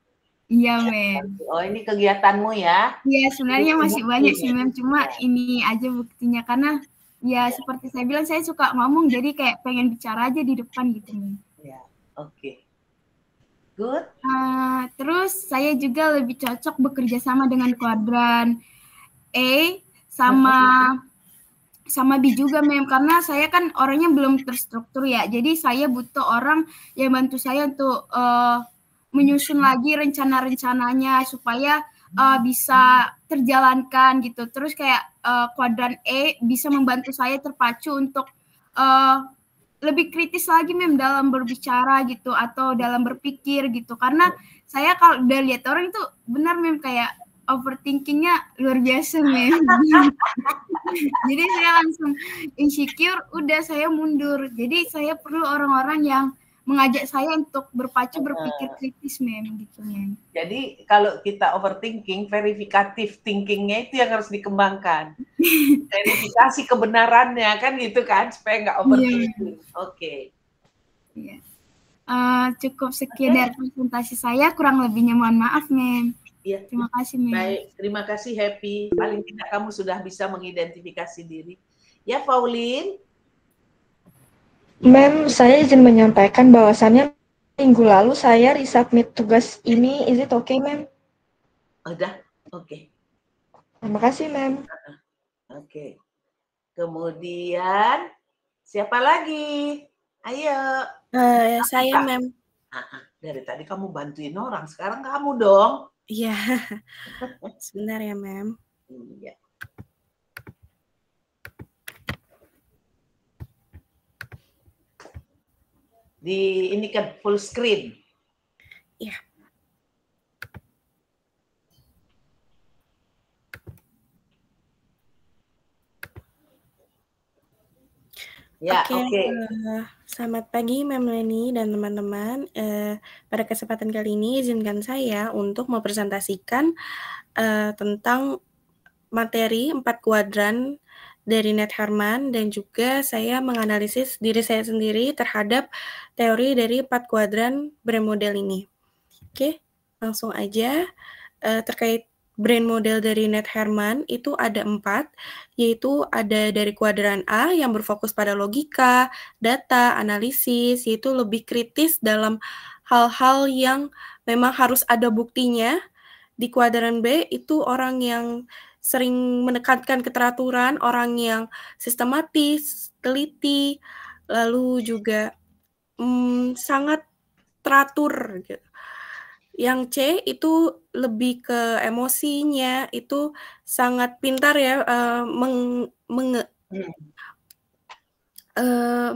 Iya, Oh, ini kegiatanmu ya? Iya, sebenarnya masih banyak sih, cuma ini aja buktinya karena ya seperti saya bilang saya suka ngomong jadi kayak pengen bicara aja di depan gitu Ya, oke. Good. Terus saya juga lebih cocok bekerja sama dengan kuadran E sama B juga karena saya kan orangnya belum terstruktur ya. Jadi saya butuh orang yang bantu saya untuk menyusun lagi rencana-rencananya supaya bisa terjalankan gitu. Terus kayak kuadran E bisa membantu saya terpacu untuk lebih kritis lagi dalam berbicara gitu atau dalam berpikir gitu. Karena saya kalau udah lihat orang itu benar kayak overthinkingnya luar biasa Jadi saya langsung insecure, udah saya mundur. Jadi saya perlu orang-orang yang mengajak saya untuk berpacu berpikir kritis gitu Jadi kalau kita overthinking, verifikatif thinkingnya itu yang harus dikembangkan. Verifikasi kebenarannya kan gitu kan supaya nggak overthinking. Oke. Cukup sekian dari presentasi saya, kurang lebihnya mohon maaf Ya. Terima kasih Baik, terima kasih Happy. Paling tidak kamu sudah bisa mengidentifikasi diri. Ya Pauline. Saya izin menyampaikan bahwasannya minggu lalu saya resubmit tugas ini. Is it okay, Udah, oke. Terima kasih, Oke. Kemudian siapa lagi? Ayo. Saya, Dari tadi kamu bantuin orang, sekarang kamu dong. Iya. Sebentar ya, Iya. Ini kan full screen. Iya. Ya, oke. Selamat pagi Leni dan teman-teman. Pada kesempatan kali ini izinkan saya untuk mempresentasikan tentang materi 4 kuadran dari Ned Herman dan juga saya menganalisis diri saya sendiri terhadap teori dari 4 kuadran brain model ini. Oke, langsung aja terkait brain model dari Ned Herman itu ada 4, yaitu ada dari kuadran A yang berfokus pada logika, data, analisis, yaitu lebih kritis dalam hal-hal yang memang harus ada buktinya. Di kuadran B itu orang yang sering menekankan keteraturan, orang yang sistematis, teliti, lalu juga sangat teratur gitu. Yang C itu lebih ke emosinya, itu sangat pintar ya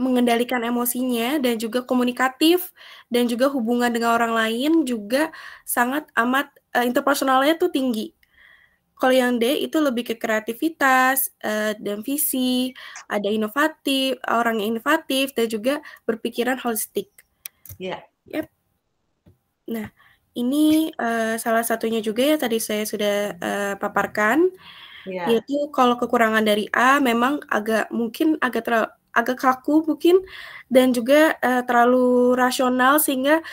mengendalikan emosinya dan juga komunikatif dan juga hubungan dengan orang lain juga sangat amat interpersonalnya tuh tinggi. Kalau yang D itu lebih ke kreativitas dan visi, ada inovatif, orang yang inovatif dan juga berpikiran holistik. Iya. Yep. Nah, Ini salah satunya juga ya tadi saya sudah paparkan, yaitu kalau kekurangan dari A memang mungkin agak kaku mungkin dan juga terlalu rasional sehingga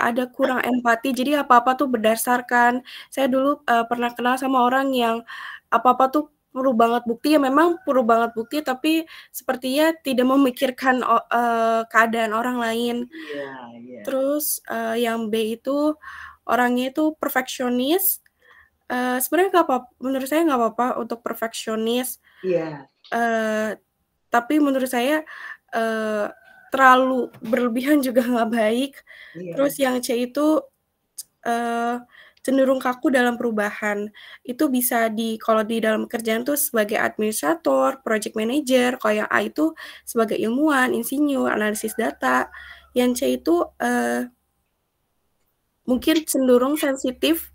ada kurang empati. Jadi apa-apa tuh berdasarkan saya dulu pernah kenal sama orang yang apa-apa tuh perlu banget bukti, ya memang perlu banget bukti, tapi sepertinya tidak memikirkan keadaan orang lain. Terus yang B itu orangnya itu perfeksionis. Sebenarnya menurut saya nggak apa-apa untuk perfeksionis. Tapi menurut saya terlalu berlebihan juga nggak baik. Terus yang C itu cenderung kaku dalam perubahan. Itu bisa kalau di dalam kerjaan tuh sebagai administrator, project manager. Kalau yang A itu sebagai ilmuwan, insinyur, analisis data. Yang C itu mungkin cenderung sensitif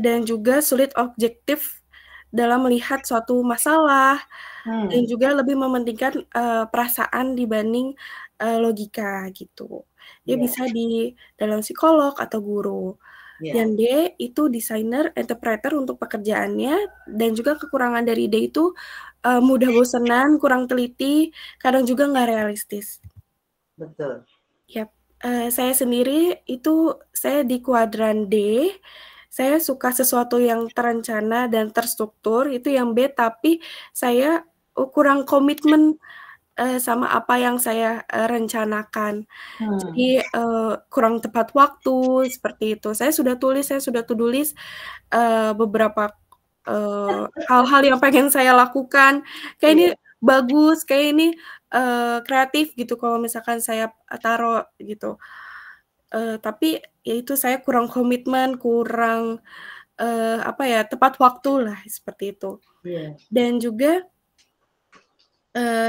dan juga sulit objektif dalam melihat suatu masalah dan juga lebih mementingkan perasaan dibanding logika gitu. Dia bisa di dalam psikolog atau guru. Yang D itu desainer, interpreter untuk pekerjaannya, dan juga kekurangan dari D itu mudah bosenan, kurang teliti, kadang juga nggak realistis. Betul. Yap. Saya sendiri itu saya di kuadran D. Saya suka sesuatu yang terencana dan terstruktur, itu yang B, tapi saya kurang komitmen sama apa yang saya rencanakan. Jadi kurang tepat waktu seperti itu. Saya sudah to-do list beberapa hal-hal yang pengen saya lakukan. Kayak ini bagus, kayak ini kreatif gitu kalau misalkan saya taruh gitu. Tapi ya itu saya kurang komitmen, kurang tepat waktu lah seperti itu. Dan juga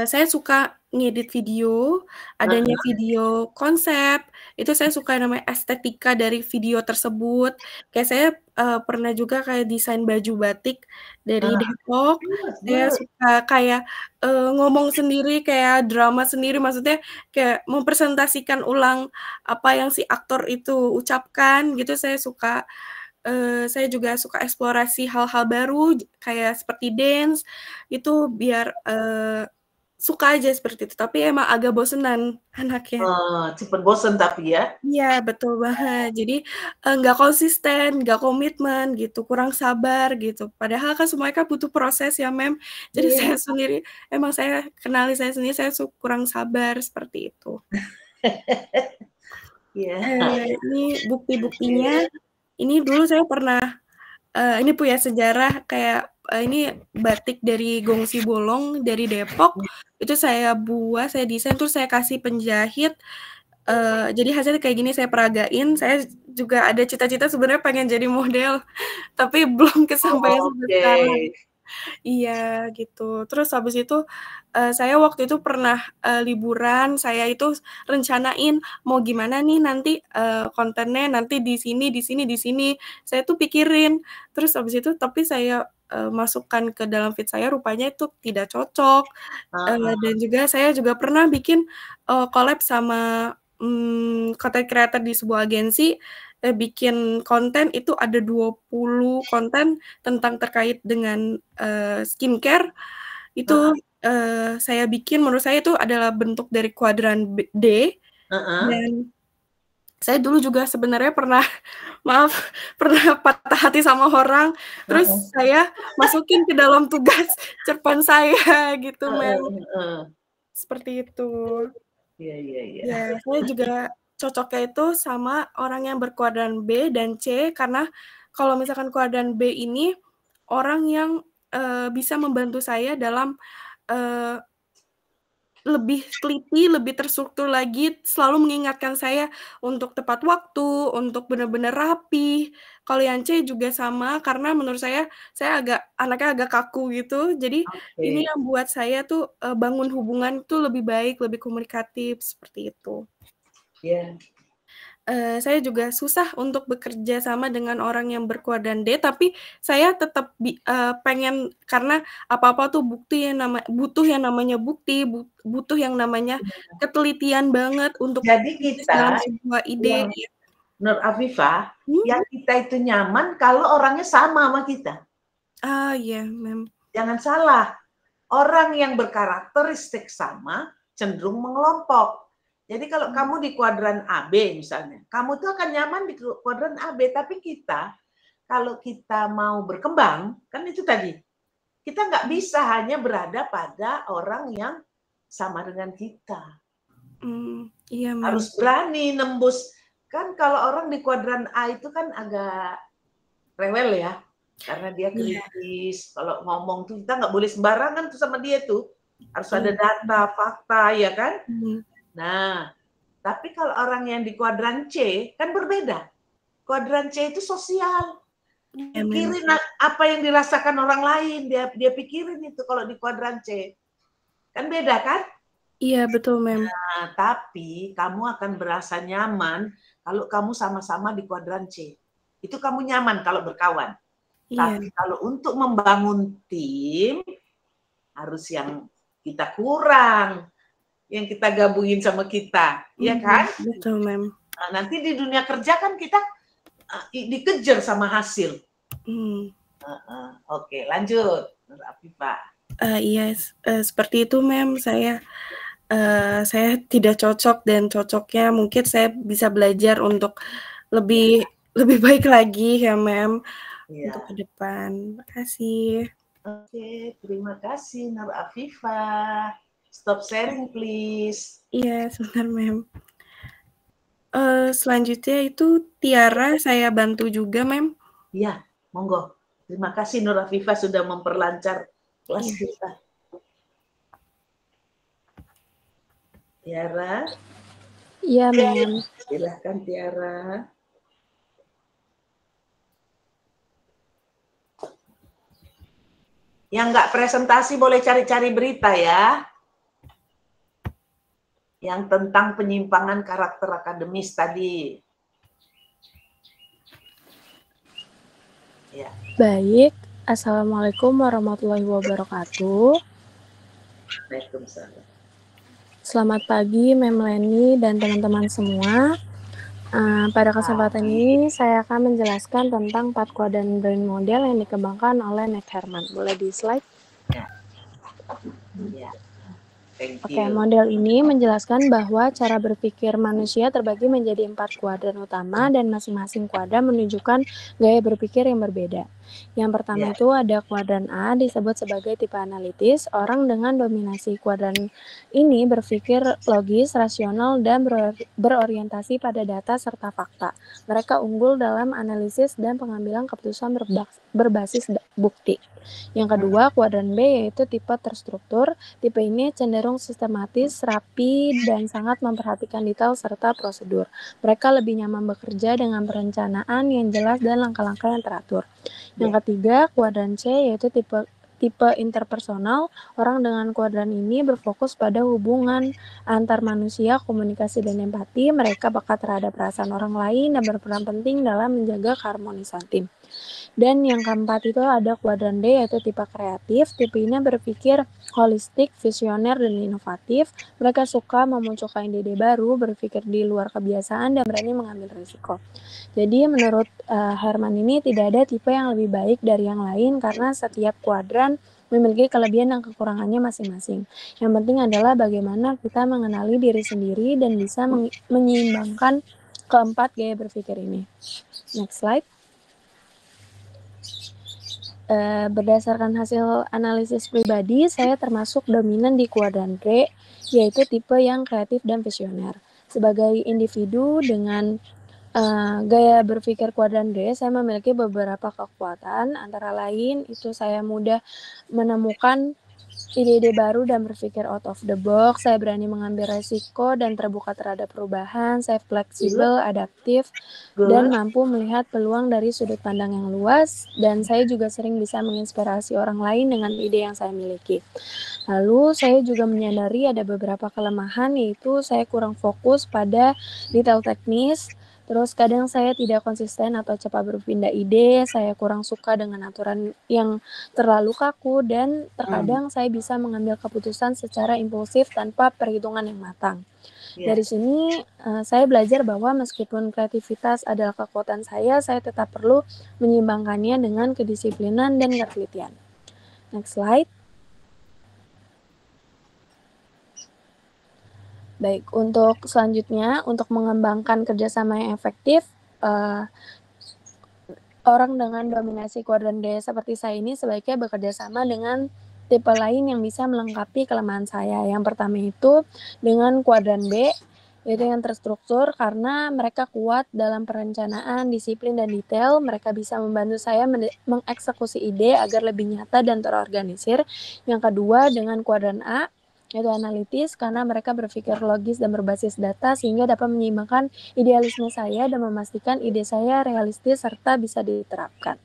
saya suka ngedit video, adanya video konsep, itu saya suka namanya estetika dari video tersebut. Kayak saya pernah juga kayak desain baju batik dari Depok. Saya suka kayak ngomong sendiri, kayak drama sendiri, maksudnya kayak mempresentasikan ulang apa yang si aktor itu ucapkan gitu. Saya juga suka eksplorasi hal-hal baru kayak seperti dance, itu biar suka aja seperti itu, tapi emang agak bosenan anaknya. Cepet bosen tapi ya? Iya, betul banget. Jadi nggak konsisten, nggak komitmen gitu, kurang sabar gitu. Padahal kan semuanya kan butuh proses ya, Mem. Jadi saya sendiri, emang saya kenali saya sendiri, saya kurang sabar seperti itu. Ini bukti-buktinya. Ini dulu saya pernah, ini punya sejarah kayak ini batik dari Gongsi Bolong dari Depok. Itu saya buat, saya desain, terus saya kasih penjahit. Jadi hasilnya kayak gini, saya peragain. Saya juga ada cita-cita sebenarnya pengen jadi model, tapi belum kesampaian sampai sekarang. Iya gitu. Terus habis itu saya waktu itu pernah liburan, saya itu rencanain mau gimana nih nanti kontennya nanti di sini. Saya tuh pikirin. Terus habis itu tapi saya masukkan ke dalam feed saya, rupanya itu tidak cocok. Dan juga saya juga pernah bikin collab sama content creator di sebuah agensi, bikin konten itu ada 20 konten tentang terkait dengan skincare. Itu saya bikin, menurut saya itu adalah bentuk dari kuadran D. Dan saya dulu juga sebenarnya pernah patah hati sama orang, terus saya masukin ke dalam tugas cerpen saya gitu, Mem. Seperti itu. Ya, saya juga cocoknya itu sama orang yang berkuadran B dan C, karena kalau misalkan kuadran B ini orang yang bisa membantu saya dalam lebih teliti, lebih terstruktur lagi, selalu mengingatkan saya untuk tepat waktu, untuk benar-benar rapi. Kalau yang C juga sama, karena menurut saya anaknya agak kaku gitu, jadi ini yang buat saya tuh bangun hubungan tuh lebih baik, lebih komunikatif, seperti itu. Saya juga susah untuk bekerja sama dengan orang yang berkuadran D, tapi saya tetap pengen, karena apa-apa tuh butuh yang namanya bukti, butuh yang namanya ketelitian banget untuk jadi kita dalam sebuah ide. Nur Afifah, yang kita itu nyaman kalau orangnya sama sama kita. Ah, iya, Mem. Jangan salah, orang yang berkarakteristik sama cenderung mengelompok. Jadi kalau kamu di kuadran AB misalnya, kamu tuh akan nyaman di kuadran AB, tapi kita, kalau kita mau berkembang, kan itu tadi, kita nggak bisa hanya berada pada orang yang sama dengan kita. Iya, Mem. Harus berani nembus. Kan kalau orang di kuadran A itu kan agak rewel ya, karena dia kritis. Kalau ngomong tuh kita nggak boleh sembarangan tuh sama dia tuh. Harus ada data, fakta, ya kan? Nah, tapi kalau orang yang di kuadran C kan berbeda. Kuadran C itu sosial. Pikirin apa yang dirasakan orang lain, dia pikirin itu kalau di kuadran C. Kan beda kan? Iya, betul, Mem. Nah, tapi kamu akan berasa nyaman kalau kamu sama-sama di kuadran C. Itu kamu nyaman kalau berkawan. Iya. Tapi kalau untuk membangun tim, harus yang kita kurang, yang kita gabungin sama kita, ya kan? Betul, Mem. Nah, nanti di dunia kerja kan kita dikejar sama hasil. Oke, lanjut, Nur Afifah. Iya, seperti itu, Mem. Saya tidak cocok, dan cocoknya mungkin saya bisa belajar untuk lebih baik lagi ya, Mem, untuk ke depan. Terima kasih. Oke, terima kasih Nur Afifah. Stop sharing, please. Iya, sebentar, Mem. Selanjutnya itu Tiara, saya bantu juga, Mem. Iya, monggo. Terima kasih Nur Afifah sudah memperlancar kelas kita. Tiara? Iya, Mem. Silahkan, Tiara. Yang nggak presentasi boleh cari-cari berita ya. Yang tentang penyimpangan karakter akademis tadi. Ya. Baik, Assalamualaikum warahmatullahi wabarakatuh. Waalaikumsalam. Selamat pagi, Mem Leni dan teman-teman semua. Pada kesempatan ini saya akan menjelaskan tentang 4 kuadran brain model yang dikembangkan oleh Ned Herman. Boleh di slide? Ya. Oke, model ini menjelaskan bahwa cara berpikir manusia terbagi menjadi 4 kuadran utama dan masing-masing kuadran menunjukkan gaya berpikir yang berbeda. Yang pertama itu ada kuadran A, disebut sebagai tipe analitis. Orang dengan dominasi kuadran ini berpikir logis, rasional, dan berorientasi pada data serta fakta. Mereka unggul dalam analisis dan pengambilan keputusan berbasis bukti. Yang kedua, kuadran B yaitu tipe terstruktur. Tipe ini cenderung sistematis, rapi, dan sangat memperhatikan detail serta prosedur. Mereka lebih nyaman bekerja dengan perencanaan yang jelas dan langkah-langkah yang teratur. Yang ketiga, kuadran C yaitu tipe interpersonal. Orang dengan kuadran ini berfokus pada hubungan antar manusia, komunikasi, dan empati. Mereka peka terhadap perasaan orang lain dan berperan penting dalam menjaga keharmonisan tim. Dan yang keempat itu ada kuadran D yaitu tipe kreatif. Tipe ini berpikir holistik, visioner, dan inovatif. Mereka suka memunculkan ide baru, berpikir di luar kebiasaan, dan berani mengambil risiko. Jadi menurut Herman ini tidak ada tipe yang lebih baik dari yang lain karena setiap kuadran memiliki kelebihan dan kekurangannya masing-masing. Yang penting adalah bagaimana kita mengenali diri sendiri dan bisa menyeimbangkan keempat gaya berpikir ini. Next slide. Berdasarkan hasil analisis pribadi, saya termasuk dominan di kuadran D, yaitu tipe yang kreatif dan visioner. Sebagai individu dengan gaya berpikir kuadran D, saya memiliki beberapa kekuatan, antara lain itu saya mudah menemukan ide-ide baru dan berpikir out of the box. Saya berani mengambil resiko dan terbuka terhadap perubahan. Saya fleksibel, adaptif, dan mampu melihat peluang dari sudut pandang yang luas. Dan saya juga sering bisa menginspirasi orang lain dengan ide yang saya miliki. Lalu saya juga menyadari ada beberapa kelemahan, yaitu saya kurang fokus pada detail teknis. Terus kadang saya tidak konsisten atau cepat berpindah ide, saya kurang suka dengan aturan yang terlalu kaku, dan terkadang saya bisa mengambil keputusan secara impulsif tanpa perhitungan yang matang. Dari sini saya belajar bahwa meskipun kreativitas adalah kekuatan saya tetap perlu menyeimbangkannya dengan kedisiplinan dan ketelitian. Next slide. Baik, untuk selanjutnya, untuk mengembangkan kerjasama yang efektif, orang dengan dominasi kuadran D seperti saya ini sebaiknya bekerja sama dengan tipe lain yang bisa melengkapi kelemahan saya. Yang pertama itu dengan kuadran B, yaitu yang terstruktur karena mereka kuat dalam perencanaan, disiplin, dan detail. Mereka bisa membantu saya mengeksekusi ide agar lebih nyata dan terorganisir. Yang kedua dengan kuadran A, yaitu analitis karena mereka berpikir logis dan berbasis data sehingga dapat menyeimbangkan idealisme saya dan memastikan ide saya realistis serta bisa diterapkan.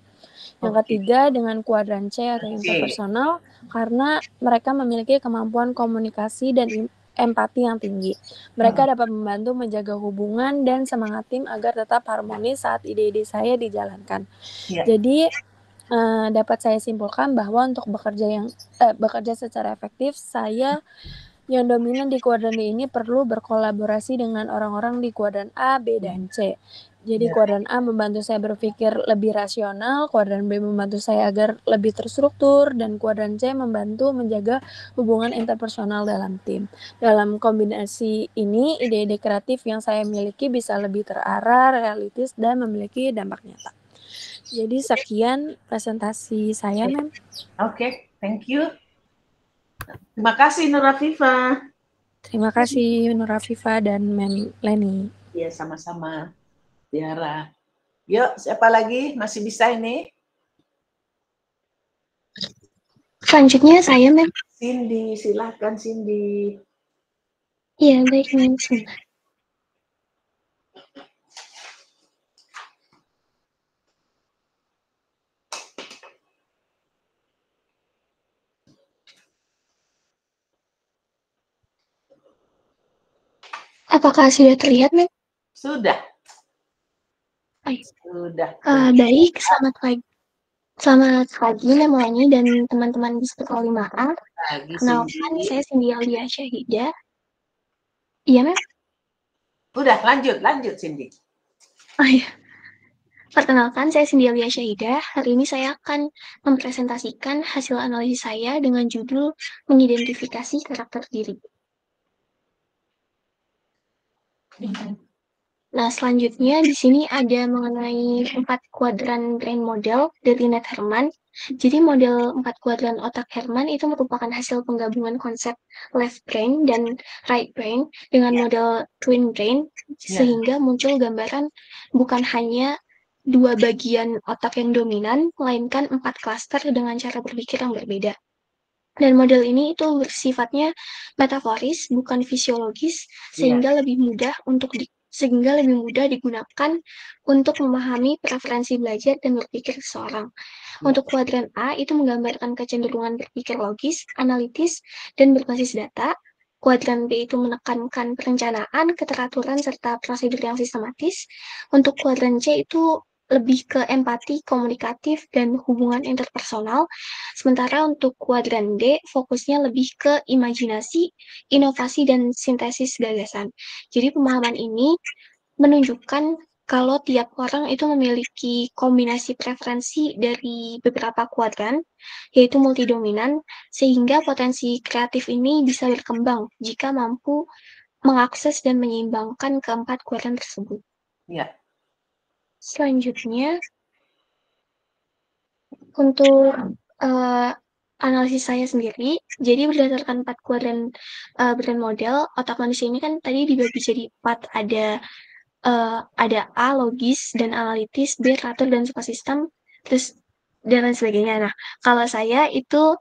Yang ketiga dengan kuadran C atau interpersonal karena mereka memiliki kemampuan komunikasi dan empati yang tinggi. Mereka dapat membantu menjaga hubungan dan semangat tim agar tetap harmonis saat ide-ide saya dijalankan. Jadi dapat saya simpulkan bahwa untuk bekerja secara efektif, saya yang dominan di kuadran D ini perlu berkolaborasi dengan orang-orang di kuadran A, B, dan C. Jadi kuadran A membantu saya berpikir lebih rasional, kuadran B membantu saya agar lebih terstruktur, dan kuadran C membantu menjaga hubungan interpersonal dalam tim. Dalam kombinasi ini, ide-ide kreatif yang saya miliki bisa lebih terarah, realistis, dan memiliki dampak nyata. Jadi sekian presentasi saya, Mem. Oke, thank you. Terima kasih Nur Afifa. Terima kasih Nur Afifa dan Mem Leni. Iya, sama-sama. Tiara. Yuk, siapa lagi masih bisa ini? Selanjutnya saya, Mem. Cindy, silahkan Cindy. Iya, baik, Mem. Apakah sudah terlihat, Mem? Sudah. Baik. Sudah. Baik, selamat pagi. Selamat pagi, Mem Leni dan teman-teman di Sekolah 5A. Kenalkan, saya Cindy Aulia Syahida. Iya, Mem? Udah, lanjut Cindy. Oh iya. Perkenalkan, saya Cindy Aulia Syahida. Hari ini saya akan mempresentasikan hasil analisis saya dengan judul mengidentifikasi karakter diri. Nah, selanjutnya di sini ada mengenai 4 kuadran brain model dari Ned Herman. Jadi model 4 kuadran otak Herman itu merupakan hasil penggabungan konsep left brain dan right brain dengan model twin brain, sehingga muncul gambaran bukan hanya 2 bagian otak yang dominan, melainkan 4 klaster dengan cara berpikir yang berbeda. Dan model ini itu bersifatnya metaforis, bukan fisiologis, sehingga lebih mudah digunakan untuk memahami preferensi belajar dan berpikir seseorang. Untuk kuadran A itu menggambarkan kecenderungan berpikir logis, analitis, dan berbasis data. Kuadran B itu menekankan perencanaan, keteraturan, serta prosedur yang sistematis. Untuk kuadran C itu lebih ke empati, komunikatif, dan hubungan interpersonal. Sementara untuk kuadran D, fokusnya lebih ke imajinasi, inovasi, dan sintesis gagasan. Jadi pemahaman ini menunjukkan kalau tiap orang itu memiliki kombinasi preferensi dari beberapa kuadran, yaitu multidominan, sehingga potensi kreatif ini bisa berkembang jika mampu mengakses dan menyeimbangkan keempat kuadran tersebut. Ya. Selanjutnya, untuk analisis saya sendiri, jadi berdasarkan 4 kuadran brain model, otak manusia ini kan tadi dibagi jadi 4, ada A, logis, dan analitis, B, teratur, dan subsistem, terus dan lain sebagainya. Nah, kalau saya itu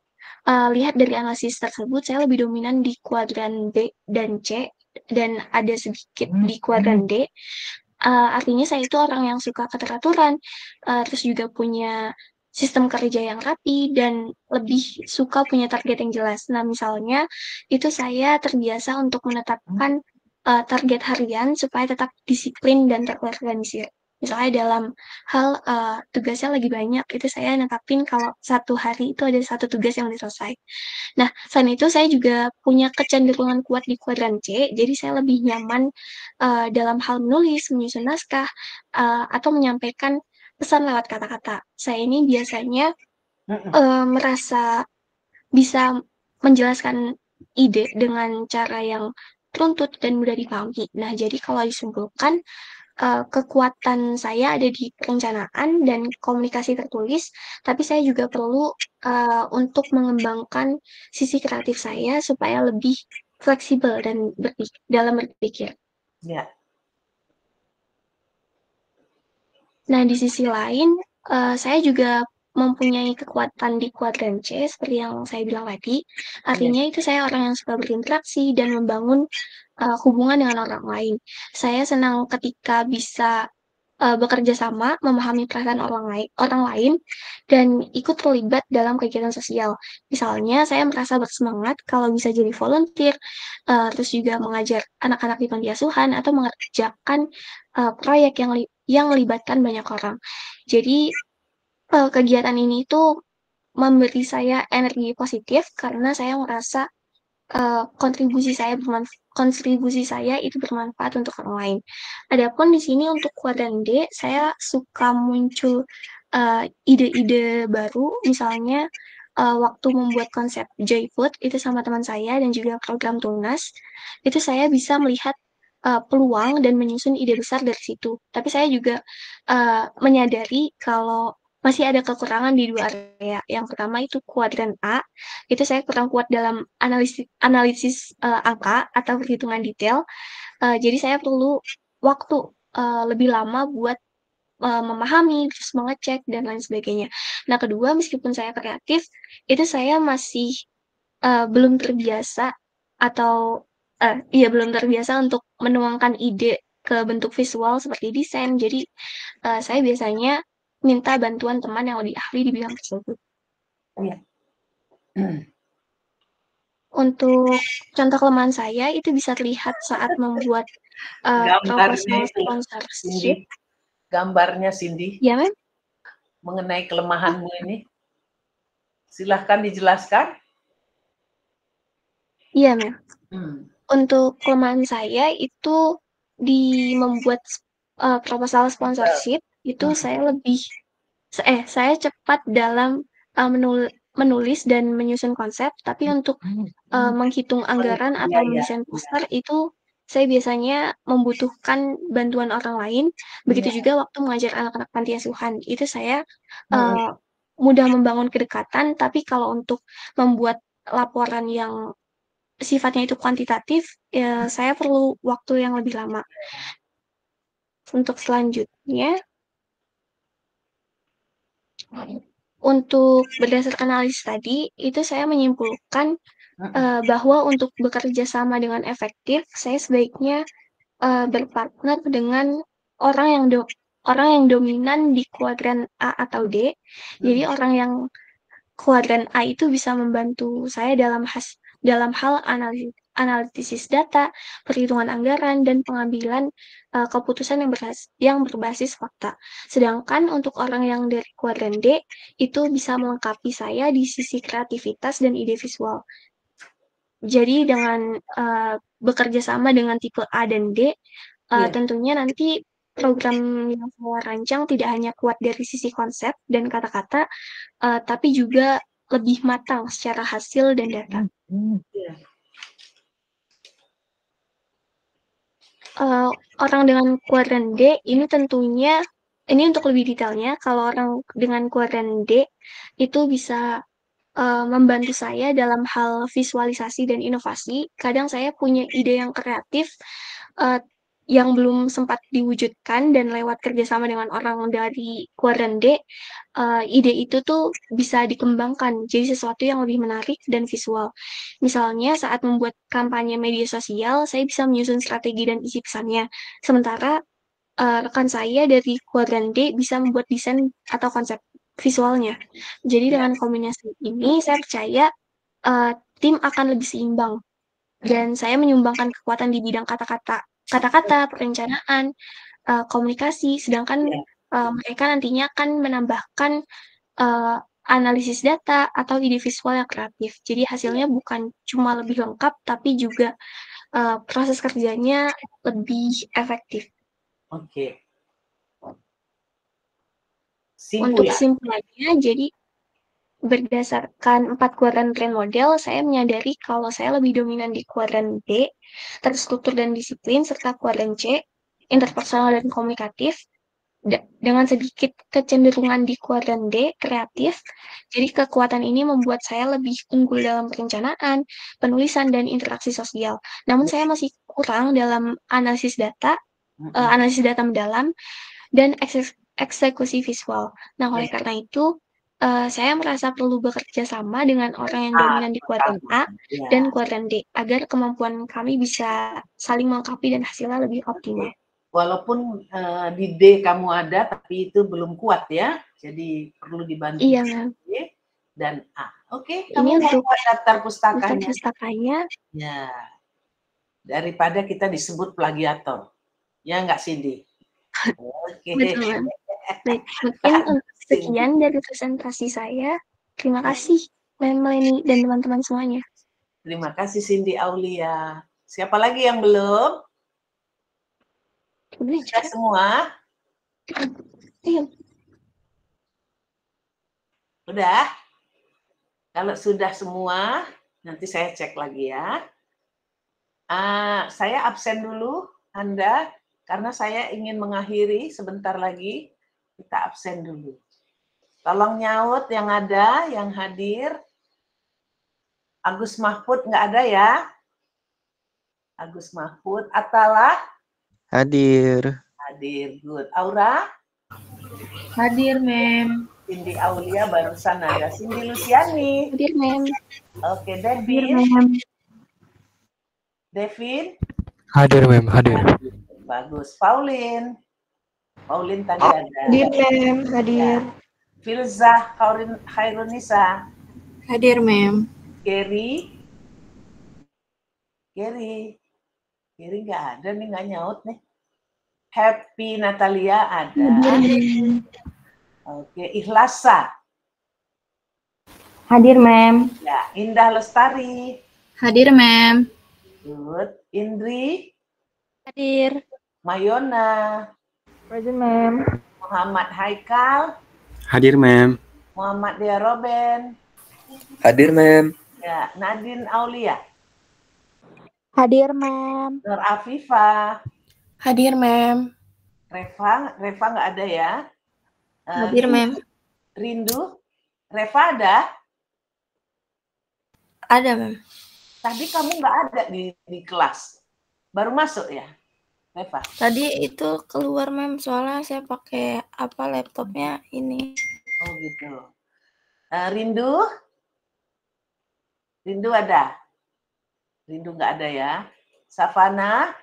lihat dari analisis tersebut, saya lebih dominan di kuadran B dan C, dan ada sedikit di kuadran D. Artinya saya itu orang yang suka keteraturan, terus juga punya sistem kerja yang rapi, dan lebih suka punya target yang jelas. Nah, misalnya itu saya terbiasa untuk menetapkan target harian supaya tetap disiplin dan terorganisir. Misalnya dalam hal tugasnya lagi banyak, itu saya netapin kalau 1 hari itu ada 1 tugas yang selesai. Nah, selain itu saya juga punya kecenderungan kuat di kuadran C, jadi saya lebih nyaman dalam hal menulis, menyusun naskah, atau menyampaikan pesan lewat kata-kata. Saya ini biasanya merasa bisa menjelaskan ide dengan cara yang runtut dan mudah dipahami. Nah, jadi kalau disimpulkan, kekuatan saya ada di perencanaan dan komunikasi tertulis, tapi saya juga perlu untuk mengembangkan sisi kreatif saya supaya lebih fleksibel dan dalam berpikir. Ya. Nah, di sisi lain, saya juga mempunyai kekuatan di kuadran C, seperti yang saya bilang tadi. Artinya itu saya orang yang suka berinteraksi dan membangun hubungan dengan orang lain. Saya senang ketika bisa bekerja sama, memahami perasaan orang lain, dan ikut terlibat dalam kegiatan sosial. Misalnya, saya merasa bersemangat kalau bisa jadi volunteer, terus juga mengajar anak-anak di panti asuhan, atau mengerjakan proyek yang melibatkan banyak orang. Jadi, kegiatan ini tuh memberi saya energi positif karena saya merasa kontribusi saya itu bermanfaat untuk orang lain. Adapun di sini untuk kuadran D, saya suka muncul ide-ide baru, misalnya waktu membuat konsep Joy Food itu sama teman saya dan juga program Tunas, itu saya bisa melihat peluang dan menyusun ide besar dari situ. Tapi saya juga menyadari kalau masih ada kekurangan di 2 area. Yang pertama itu kuadran A, itu saya kurang kuat dalam analisis angka atau perhitungan detail. Jadi saya perlu waktu lebih lama buat memahami, terus mengecek, dan lain sebagainya. Nah, kedua, meskipun saya kreatif, itu saya masih belum terbiasa atau belum terbiasa untuk menuangkan ide ke bentuk visual seperti desain. Jadi saya biasanya minta bantuan teman yang lebih ahli di bidang tersebut. Iya. Untuk contoh kelemahan saya itu bisa terlihat saat membuat proposal sponsorship. Gambarnya Cindy. Ya, Mem? Mengenai kelemahanmu ini. Silahkan dijelaskan. Iya, Mem. Untuk kelemahan saya itu di membuat proposal sponsorship itu saya cepat dalam menulis dan menyusun konsep, tapi untuk menghitung anggaran atau mendesain poster itu saya biasanya membutuhkan bantuan orang lain. Begitu juga waktu mengajar anak-anak panti asuhan, itu saya mudah membangun kedekatan, tapi kalau untuk membuat laporan yang sifatnya itu kuantitatif, ya saya perlu waktu yang lebih lama. Untuk selanjutnya, untuk berdasarkan analisis tadi, itu saya menyimpulkan bahwa untuk bekerja sama dengan efektif, saya sebaiknya berpartner dengan orang yang dominan di kuadran A atau D. Jadi orang yang kuadran A itu bisa membantu saya dalam hal analisis data, perhitungan anggaran, dan pengambilan keputusan yang berbasis fakta. Sedangkan untuk orang yang dari kuadran D, itu bisa melengkapi saya di sisi kreativitas dan ide visual. Jadi dengan bekerja sama dengan tipe A dan D, tentunya nanti program yang saya rancang tidak hanya kuat dari sisi konsep dan kata-kata, tapi juga lebih matang secara hasil dan data. Orang dengan kuadran D ini tentunya, ini untuk lebih detailnya, kalau orang dengan kuadran D itu bisa membantu saya dalam hal visualisasi dan inovasi. Kadang saya punya ide yang kreatif yang belum sempat diwujudkan, dan lewat kerjasama dengan orang dari kuadran D, ide itu tuh bisa dikembangkan jadi sesuatu yang lebih menarik dan visual. Misalnya saat membuat kampanye media sosial, saya bisa menyusun strategi dan isi pesannya. Sementara rekan saya dari kuadran D bisa membuat desain atau konsep visualnya. Jadi dengan kombinasi ini, saya percaya tim akan lebih seimbang. Dan saya menyumbangkan kekuatan di bidang kata-kata, perencanaan, komunikasi, sedangkan mereka nantinya akan menambahkan analisis data atau ide visual yang kreatif. Jadi hasilnya bukan cuma lebih lengkap, tapi juga proses kerjanya lebih efektif. Oke. Untuk simpulannya, jadi berdasarkan 4 kuadran trend model, saya menyadari kalau saya lebih dominan di kuadran D, terstruktur dan disiplin, serta kuadran C, interpersonal dan komunikatif, dengan sedikit kecenderungan di kuadran D, kreatif. Jadi kekuatan ini membuat saya lebih unggul dalam perencanaan, penulisan, dan interaksi sosial. Namun saya masih kurang dalam analisis data mendalam, dan eksekusi visual. Nah, oleh karena itu, saya merasa perlu bekerja sama dengan orang yang dominan di kuadran A dan kuadran D, agar kemampuan kami bisa saling melengkapi dan hasilnya lebih optimal. Walaupun di D kamu ada, tapi itu belum kuat ya, jadi perlu dibantu D dan A. Oke, kamu mau buat daftar pustakanya? Ya, daripada kita disebut plagiator, ya nggak Cindy? Oke. Betul. Baik, mungkin untuk sekian dari presentasi saya. Terima kasih, Melanie dan teman-teman semuanya. Terima kasih Cindy Aulia. Siapa lagi yang belum? Sudah semua? Udah? Kalau sudah semua, nanti saya cek lagi ya. Saya absen dulu, Anda, karena saya ingin mengakhiri sebentar lagi. Kita absen dulu. Tolong nyaut yang ada, yang hadir. Agus Mahfud nggak ada ya? Agus Mahfud. Atala? Hadir. Hadir, good. Aura? Hadir, Mem. Cindy Aulia barusan ada. Cindy Luciani? Hadir, Mem. Oke, Devin? Devin? Hadir, Mem. Hadir. Bagus. Pauline? Pauline tadi ada. Hadir, Mem. Hadir. Filzah Khairunisa? Hadir, Mem. Gary? Gary nggak ada nih, nggak nyaut nih. Happy Natalia ada. Oke, Ikhlasa? Hadir, Mem. Ya, Indah Lestari? Hadir, Mem. Good. Indri? Hadir. Mayona? Present, Mem. Muhammad Haikal? Hadir, Mem. Muhammad Dea Roben? Hadir, Mem. Ya, Nadine Aulia? Hadir, Mem. Nur Afifah? Hadir, Mem. Reva nggak ada ya? Hadir, Mem. Rindu? Reva ada? Ada, Mem. Tadi kamu nggak ada di kelas. Baru masuk ya, Reva? Tadi itu keluar, Mem, soalnya saya pakai laptopnya ini. Oh gitu. Rindu? Rindu ada? Rindu nggak ada ya? Savana?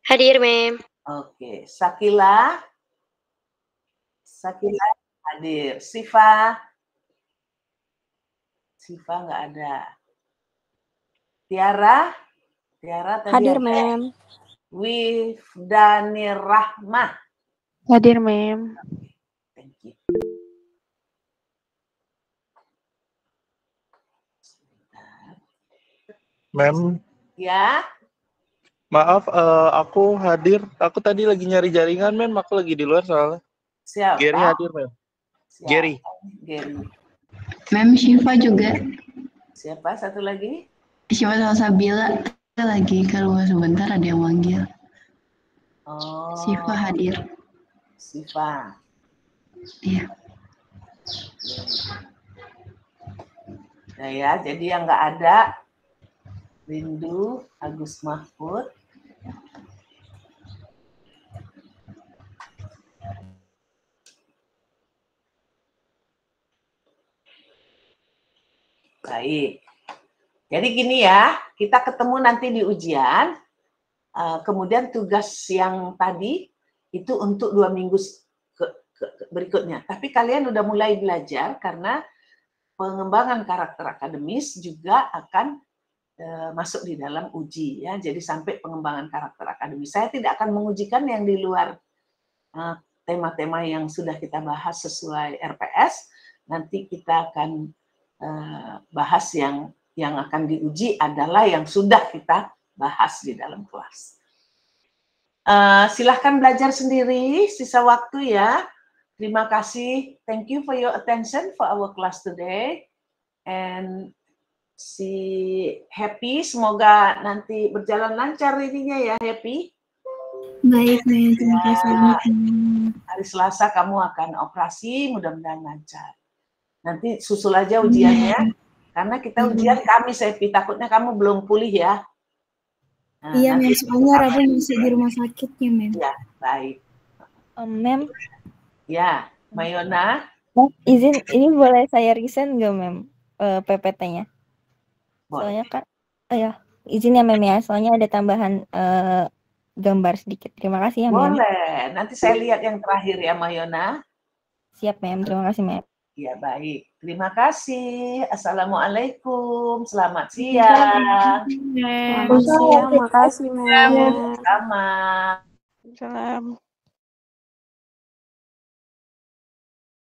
Hadir, Mem. Oke. Sakila? Sakila hadir. Siva nggak ada. Tiara tadi hadir, ada. Mem. Wifdani Rahmah. Hadir, Mem. Thank you. Mem. Ya. Maaf, aku hadir. Aku tadi lagi nyari jaringan, Mem. Aku lagi di luar soalnya. Siapa? Gary hadir, Mem. Gary. Mem, Syifa juga. Siapa satu lagi? Syifa Salsabila lagi keluar sebentar, ada yang manggil. Oh. Syifa hadir. Syifa. Iya. Nah ya, jadi yang nggak ada Rindu, Agus Mahfud. Baik. Jadi gini ya, kita ketemu nanti di ujian. Kemudian tugas yang tadi itu untuk 2 minggu berikutnya. Tapi kalian udah mulai belajar karena pengembangan karakter akademis juga akan masuk di dalam uji ya. Jadi sampai pengembangan karakter akademis. Saya tidak akan mengujikan yang di luar tema-tema yang sudah kita bahas sesuai RPS. Nanti kita akan bahas yang akan diuji adalah yang sudah kita bahas di dalam kelas. Silahkan belajar sendiri, sisa waktu ya. Terima kasih. Thank you for your attention for our class today. And si Happy, semoga nanti berjalan lancar ininya ya, Happy. Baik, terima kasih. Hari Selasa kamu akan operasi, mudah-mudahan lancar. Nanti susul aja ujiannya, karena kita ujian Kamis, Happy. Takutnya kamu belum pulih ya. Nah, iya, Mem, soalnya Rabu masih di rumah sakit ya, Mem. Ya, baik. Mem. Ya, Mayona. Izin, ini boleh saya resign nggak, Mem? PPT-nya? Soalnya kan, ya izin ya Mem ya, soalnya ada tambahan gambar sedikit. Terima kasih ya Mem. Boleh, nanti saya lihat yang terakhir ya Mayona. Siap Mem, terima kasih Mem. Ya baik, terima kasih. Assalamualaikum, selamat siang. Selamat siang, makasih Mem. Sama. Salam.